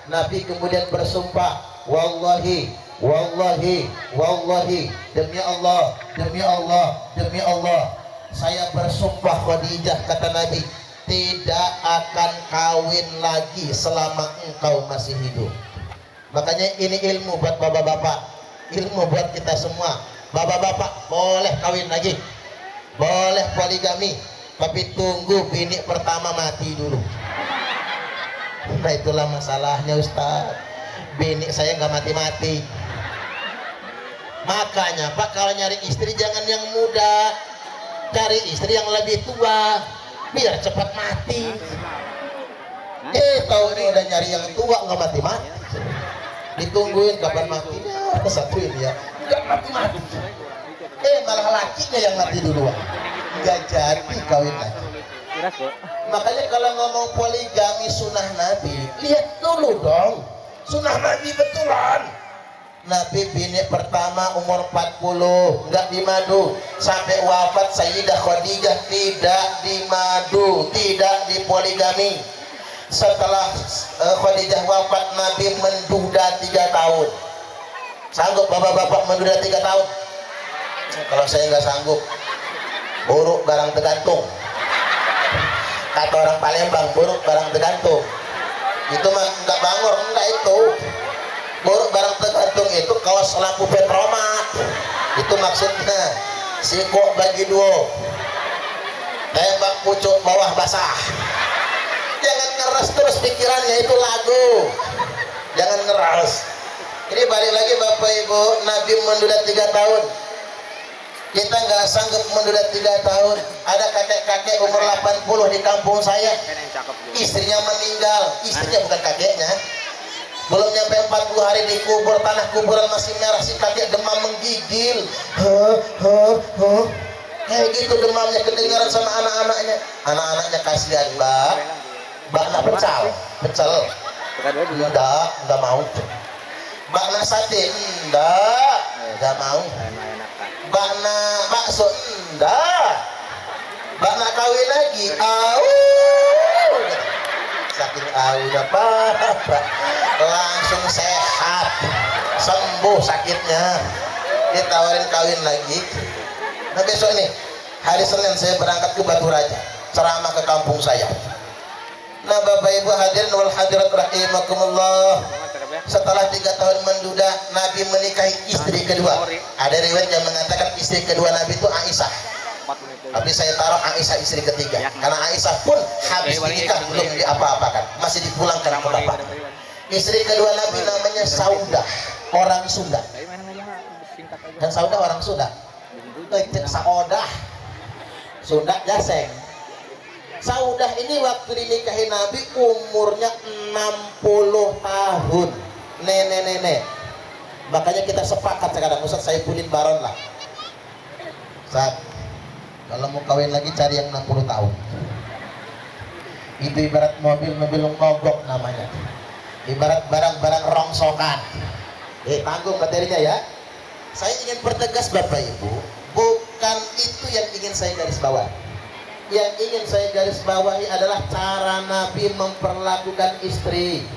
Nabi kemudian bersumpah, wallahi, wallahi, wallahi, demi Allah, demi Allah, demi Allah, saya bersumpah Khadijah, kata Nabi, tidak akan kawin lagi selama engkau masih hidup. Makanya ini ilmu buat bapak-bapak, ilmu buat kita semua. Bapak-bapak boleh kawin lagi, boleh poligami, tapi tunggu bini pertama mati dulu. Nah itulah masalahnya Ustaz, bini saya nggak mati-mati. Makanya Pak, kalau nyari istri jangan yang muda, cari istri yang lebih tua biar cepat mati. Tahu nih udah nyari yang tua nggak mati-mati, ditungguin kapan matinya, satuin ya nggak mati-mati. Malah lakinya yang mati duluan, nggak jadi kawin lagi. Makanya kalau ngomong poligami sunnah Nabi, lihat dulu dong sunnah Nabi betulan. Nabi bini pertama umur 40 nggak dimadu, sampai wafat Sayyidah Khadijah tidak dimadu, tidak dipoligami. Setelah Khadijah wafat, Nabi menduda 3 tahun. Sanggup bapak-bapak menduda 3 tahun? Kalau saya nggak sanggup, buruk barang tergantung. Kata orang Palembang, buruk barang tergantung. Itu mah nggak bangor, enggak itu. Buruk barang tergantung itu kaos lampu petromak. Itu maksudnya sikok bagi duo, tembak pucuk bawah basah. Jangan ngeres terus pikirannya, itu lagu. Jangan ngeres. Ini balik lagi Bapak Ibu, Nabi menduda 3 tahun. Kita nggak sanggup menduda 3 tahun. Ada kakek-kakek umur 80 di kampung saya, istrinya meninggal. Istrinya bukan kakeknya, belum nyampe 40 hari dikubur, tanah kuburan masih merah, si kakek demam menggigil. Kayak gitu demamnya kedengaran sama anak-anaknya. Anak-anaknya kasihan, Mbak nak pecel, enggak mau. Mbak nak sate, enggak mau. Mbak nak bakso, enggak. Mbak nak kawin lagi, saking udah apa langsung sehat, sembuh sakitnya, ditawarin kawin lagi. Nah besok ini hari Senin saya berangkat ke Batu Raja, ceramah ke kampung saya. Nah Bapak Ibu hadirin wal hadirat rahimakumullah, setelah 3 tahun menduda, Nabi menikahi istri kedua. Ada riwayat yang mengatakan istri kedua Nabi itu Aisyah, tapi saya taruh Aisyah istri ketiga, karena Aisyah pun habis menikah belum diapa-apakan, masih dipulangkan ke bapak. Istri kedua Nabi namanya Saudah, orang Sunda. Dan Saudah orang Sunda. Saudah, Sunda Jaseng. Saudah ini waktu dinikahi Nabi umurnya 60 tahun, nenek-nenek. Makanya kita sepakat sekarang, Ustaz Saifudin Baron lah, Ustaz, kalau mau kawin lagi cari yang 60 tahun. Itu ibarat mobil mogok namanya, ibarat barang-barang rongsokan. Tanggung materinya ya. Saya ingin pertegas Bapak Ibu, bukan itu yang ingin saya garis bawahi. Yang ingin saya garis bawahi adalah cara Nabi memperlakukan istri.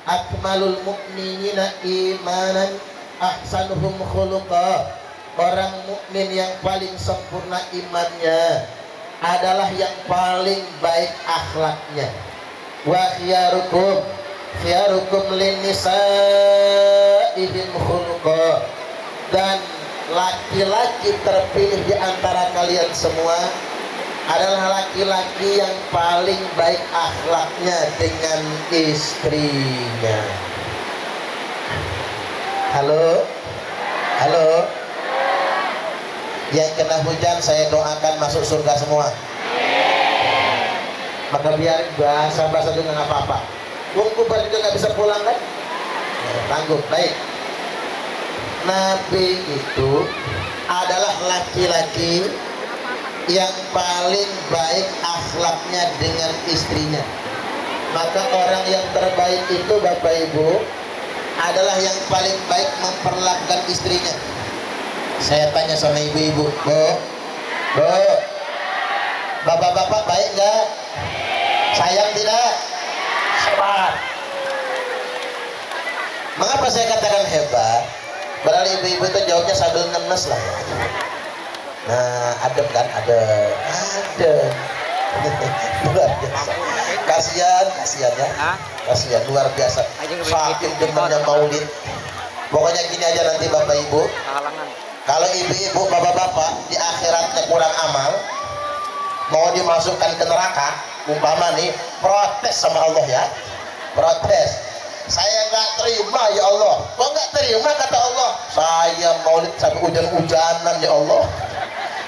Akmalul mu'minina imanan ahsanuhum khuluqa. Orang mukmin yang paling sempurna imannya adalah yang paling baik akhlaknya. Wa khiyarukum lin nisa nisa'ihim khuluqa, dan laki-laki terpilih di antara kalian semua adalah laki-laki yang paling baik akhlaknya dengan istrinya. Halo? Halo? Yang kena hujan saya doakan masuk surga semua. Maka biar bahasa-bahasa juga nggak apa-apa. Wong Kubar juga nggak bisa pulang kan? Ya, tangguh, baik. Nabi itu adalah laki-laki yang paling baik akhlaknya dengan istrinya. Maka orang yang terbaik itu Bapak Ibu adalah yang paling baik memperlakukan istrinya. Saya tanya sama ibu-ibu, Bu, bapak-bapak baik nggak? Sayang tidak? Hebat. Mengapa saya katakan hebat? Padahal ibu-ibu itu jawabnya sambil nemes lah. Nah, adem kan? Adem. Luar biasa. Kasihan ya. Kasihan, luar biasa. Saking demennya maulid. Pokoknya gini aja nanti Bapak Ibu. Kalau ibu-ibu, bapak-bapak di akhiratnya kurang amal, mau dimasukkan ke neraka, umpama nih, protes sama Allah ya. Protes. Saya nggak terima ya Allah. Kok nggak terima kata Allah? Saya maulid sampai hujan-hujanan ya Allah.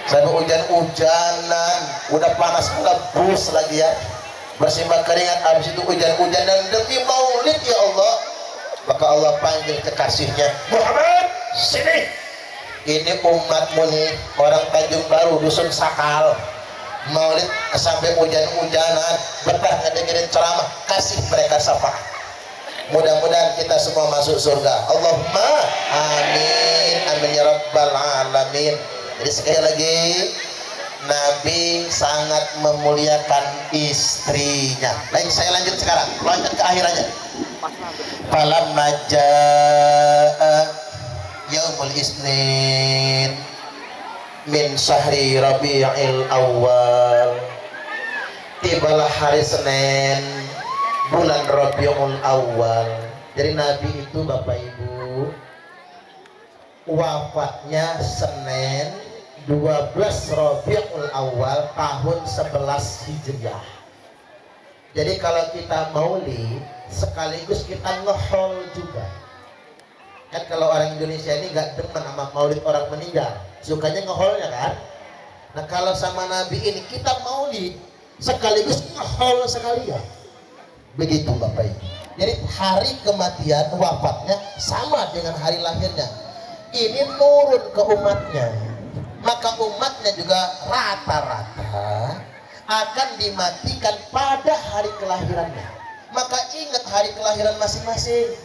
Sampai hujan-hujanan, udah panas ngebus lagi ya, bersimbah keringat, habis itu hujan-hujanan demi maulid ya Allah. Maka Allah panggil kekasihnya, Muhammad, sini. Ini umatmu nih, orang Tanjung Baru, dusun Sakal, maulid sampai hujan-hujanan, betah ngedengerin ceramah, kasih mereka syafaat. Mudah-mudahan kita semua masuk surga. Allahumma amin, amin ya rabbal alamin. Jadi sekali lagi, Nabi sangat memuliakan istrinya. Baik, saya lanjut sekarang, lanjut ke akhirannya. Falamma jaa yaumul isnin min syahri rabi'il awal, tibalah hari Senin bulan Rabiul Awal. Jadi Nabi itu Bapak Ibu wafatnya Senin 12 Rabiul Awal tahun 11 Hijriah. Jadi kalau kita maulid sekaligus kita ngehol juga. Kan kalau orang Indonesia ini nggak demen sama maulid orang meninggal, sukanya ngeholnya kan. Nah kalau sama Nabi ini kita maulid sekaligus ngehol sekalian. Begitu Bapak Ibu. Jadi hari kematian wafatnya sama dengan hari lahirnya. Ini turun ke umatnya. Maka umatnya juga rata-rata akan dimatikan pada hari kelahirannya. Maka ingat hari kelahiran masing-masing.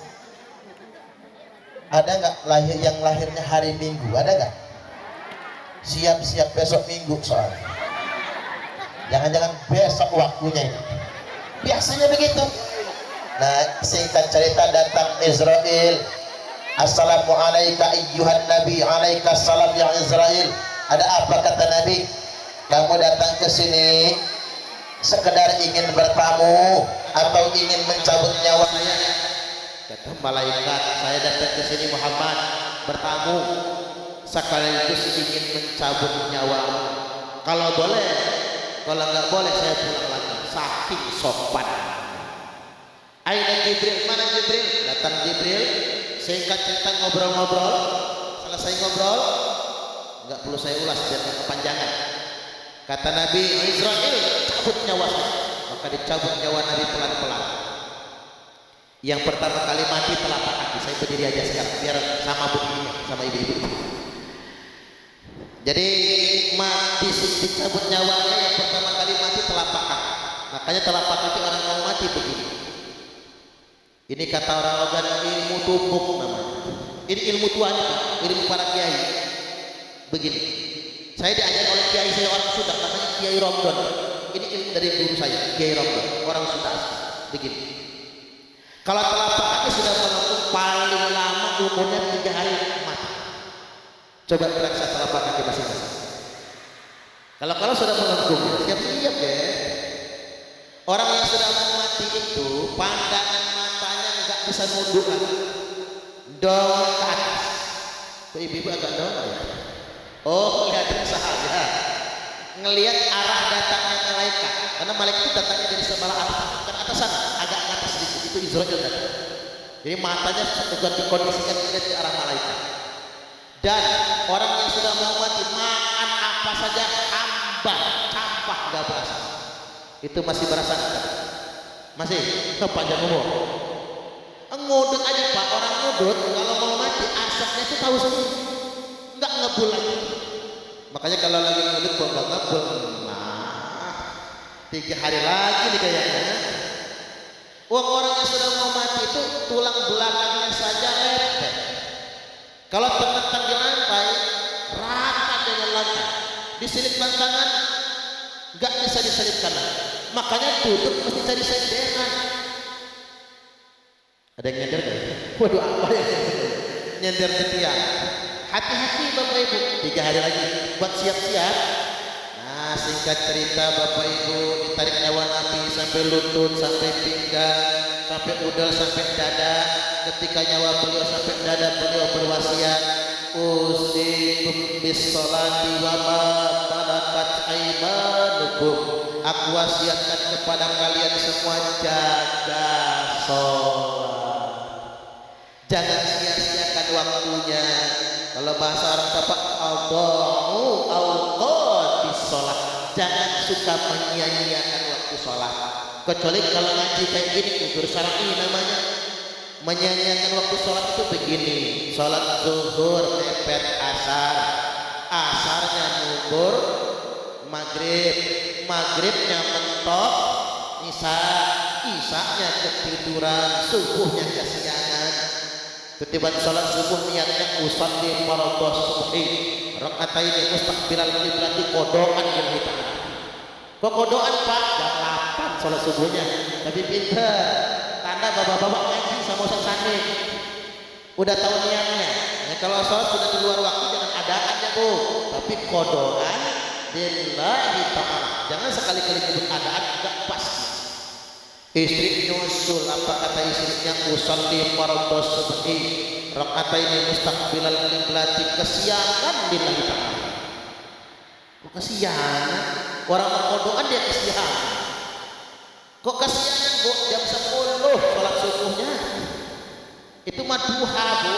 Ada nggak yang lahirnya hari Minggu? Ada nggak? Siap-siap besok Minggu soalnya. Jangan-jangan besok waktunya ini. Biasanya begitu. Nah, singkat cerita datang Israel. Assalamualaikum ayyuhan nabi, alaikassalam ya Israel. Ada apa kata Nabi? Kamu datang ke sini sekedar ingin bertamu atau ingin mencabut nyawa saya? Kata malaikat, saya datang ke sini Muhammad bertamu sekaligus ingin mencabut nyawa. Kalau boleh, kalau nggak boleh saya pulang lagi. Saking sopan. Aina Jibril, mana Jibril? Datang Jibril. Singkat cerita ngobrol-ngobrol. Selesai ngobrol, nggak perlu saya ulas biar nggak kepanjangan. Kata Nabi, Israel cabut nyawa saya. Maka dicabut nyawa Nabi pelan-pelan. Yang pertama kali mati telapak kaki. Saya berdiri aja sekarang biar sama begini sama ibu-ibu. Jadi mati dicabut nyawanya yang pertama kali mati telapak kaki. Makanya telapak kaki orang mau mati begini. Ini kata orang logan ilmu tumbuk namanya. Ini ilmu tuanya Pak, ilmu para kiai. Begini. Saya diajar oleh kiai saya orang Sunda namanya Kiai Romdon. Ini ilmu dari guru saya, Kiai Romdon, orang Sunda. Begini. Kalau telapak kaki sudah melengkung paling lama umurnya 3 hari mati. Coba periksa telapak kaki masing-masing. Kalau sudah melengkung, siap-siap ya. Orang yang sudah mau mati itu pandangan matanya nggak bisa nunduk lagi, dong ke atas. Kok ibu-ibu agak dong ya? Oh, lihatin saja. Ngelihat arah datangnya malaikat. Karena malaikat itu datangnya dari sebelah atas, bukan atasan, agak ke atas sedikit. Itu Israil datang. Jadi matanya juga dikondisikan ke arah malaikat. Dan orang yang sudah mau mati makan apa saja hambar, campak nggak berasa. Itu masih berasa nggak? Masih panjang umur. Ngudut aja Pak, orang ngudut kalau mau mati asapnya itu tahu sendiri, nggak ngebul lagi. Makanya kalau lagi ngudut bapak ngebul, nah 3 hari lagi nih kayaknya. Uang orang yang sudah mau mati itu tulang belakangnya saja lepek. Kalau terletak di lantai, rata dengan lantai. Diselipkan tangan, nggak bisa diselipkan. Makanya duduk mesti cari senderan. Ada yang nyender gak? Waduh, apa ya? Nyender di tiang. Hati-hati Bapak Ibu, 3 hari lagi buat siap-siap. Nah, singkat cerita Bapak Ibu, ditarik nyawa Nabi sampai lutut, sampai pinggang, sampai udel, sampai dada. Ketika nyawa beliau sampai dada, beliau berwasiat, usikum bis sholati wa ma malakat aimanukum. Aku wasiatkan kepada kalian semua, jaga sholat. Jangan sia-siakan waktunya. Kalau bahasa orang Batak, adamu awqatis sholat. Jangan suka menyia-nyiakan waktu sholat. Kecuali kalau ngaji kayak gini, udur syar'i namanya. Menyia-nyiakan waktu sholat itu begini. Sholat zuhur mepet asar, asarnya nubur maghrib, maghribnya mentok isya, isyanya ketiduran, subuhnya kesiangan. Ketiban sholat subuh niatnya usalli fardhu subhi rakataini mustaqbilal qiblat, kodokan yang hitam. Kok kodokan Pak? Jam 8 sholat subuhnya. Tapi pinter, tanda bapak-bapak ngaji sama Ustaz Sandi. Udah tahu niatnya. Ya, kalau sholat sudah di luar waktu jangan adaannya Bu, tapi kodokan lillahi ta'ala. Jangan sekali-kali nyebut adaan, enggak pas. Istri nyusul, apa kata istrinya? Usalli fardhu subhi rakataini mustaqbilal qiblati, kesiangan lillahi ta'ala. Kok kesiangan? Orang berkodokan dia kesiangan. Kok kesiangan Bu? Jam 10 sholat subuhnya. Itu mah duha Bu.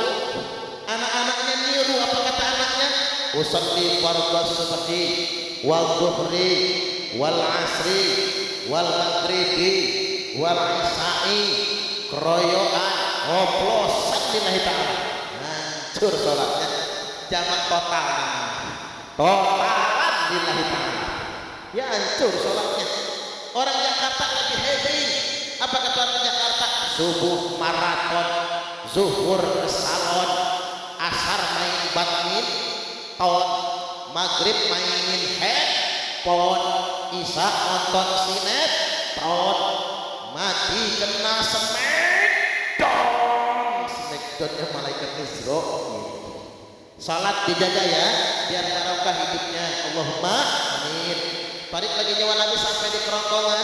Anak-anaknya niru, apa kata anaknya? Usalli fardhu subhi wal dhuhri wal asri wal maghribi wal isya'i, keroyokan oplosan lillahi ta'ala. Hancur sholatnya. Jamak total namanya, totalan lillahi ta'ala. Ya hancur sholatnya. Orang Jakarta lagi heavy. Apa kata orang Jakarta? Subuh maraton, zuhur ke salon, asar main badminton, maghrib mainin handphone, isya nonton sinetron, mati kena smackdownnya malaikat Israil. Salat dijaga ya, biar barokah hidupnya. Allahumma amin. Balik lagi nyawa Nabi sampai di kerongkongan.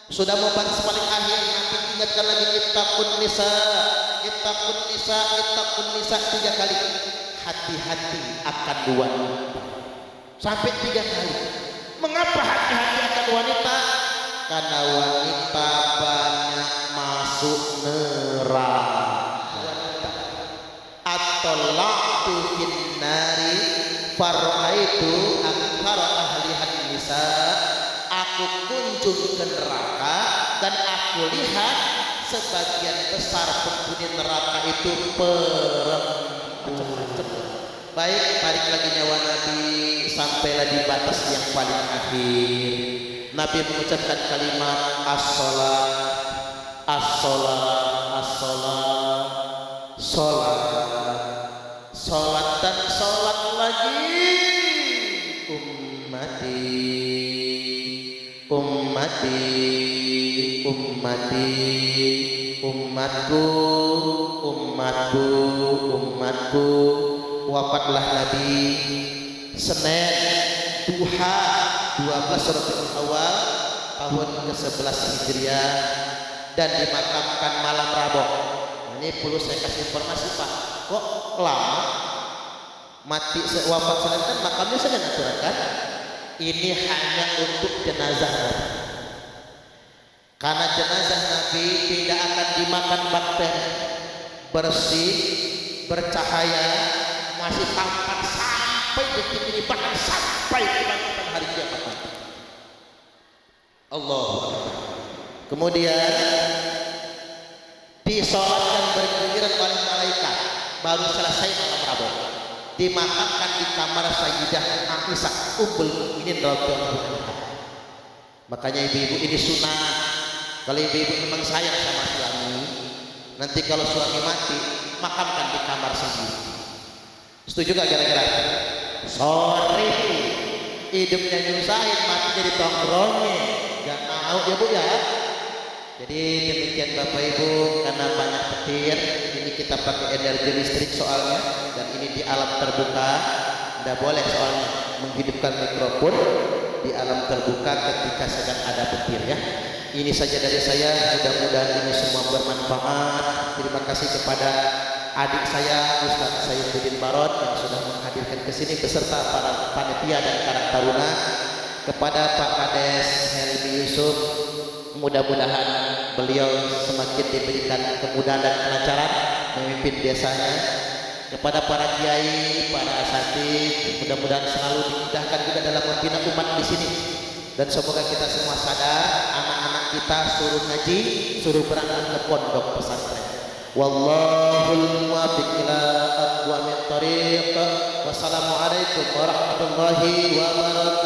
Sudah mau batas paling akhir, nanti ingatkan lagi ittaqun nisa, ittaqun nisa, ittaqun nisa 3 kali. Hati-hati akan wanita. Sampai 3 kali. Mengapa hati-hati akan wanita? Karena wanita banyak masuk neraka. At-talaqtu finnari faraitu akthar ahlihan nisa. Aku kunjung ke neraka dan aku lihat sebagian besar penghuni neraka itu perempuan. Baik, tarik lagi nyawa Nabi, sampailah di batas yang paling akhir. Nabi mengucapkan kalimat as-salat, as-salat, as-salat, salat, salat dan salat lagi. Ummati, ummati, ummati, umatku, umatku, umatku. Wafatlah Nabi Senin duha 12 Rabiul Awal tahun ke-11 Hijriah dan dimakamkan malam Rabu. ini perlu saya kasih informasi Pak, kok lama mati wafat salat kan makamnya saja naturalkan. Ini hanya untuk jenazah Nabi, karena jenazah Nabi tidak akan dimakan bakteri, bersih, bercahaya, masih tampan sampai detik ini, bahkan sampai kebangkitan hari kiamat nanti. Allah. Kemudian disolatkan bergiliran oleh malaikat, baru selesai malam Rabu, dimakamkan di kamar Sayyidah Aisyah Ummul Mukminin radhiyallahu anha. Makanya ibu-ibu ini sunnah, kalau ibu-ibu memang sayang sama suami, nanti kalau suami mati makamkan di kamar sendiri. Setuju gak kira-kira? Sorry, hidupnya nyusahin, matinya ditongkrongin, gak mau ya Bu ya. Jadi demikian Bapak Ibu, karena banyak petir, ini kita pakai energi listrik soalnya, dan ini di alam terbuka, tidak boleh soalnya menghidupkan mikrofon di alam terbuka ketika sedang ada petir ya. Ini saja dari saya, mudah-mudahan ini semua bermanfaat. Terima kasih kepada adik saya Ustaz Sayyiduddin Barot yang sudah menghadirkan ke sini beserta para panitia dan karang taruna, kepada Pak Kades Helmi Yusuf, mudah-mudahan beliau semakin diberikan kemudahan dan kelancaran memimpin desanya, kepada para kiai, para asatidz, mudah-mudahan selalu dimudahkan juga dalam membina umat di sini, dan semoga kita semua sadar anak-anak kita suruh ngaji, suruh berangkat ke pondok pesantren. Wallahul muwaffiq ila aqwamit thariq. Wassalamualaikum warahmatullahi wabarakatuh.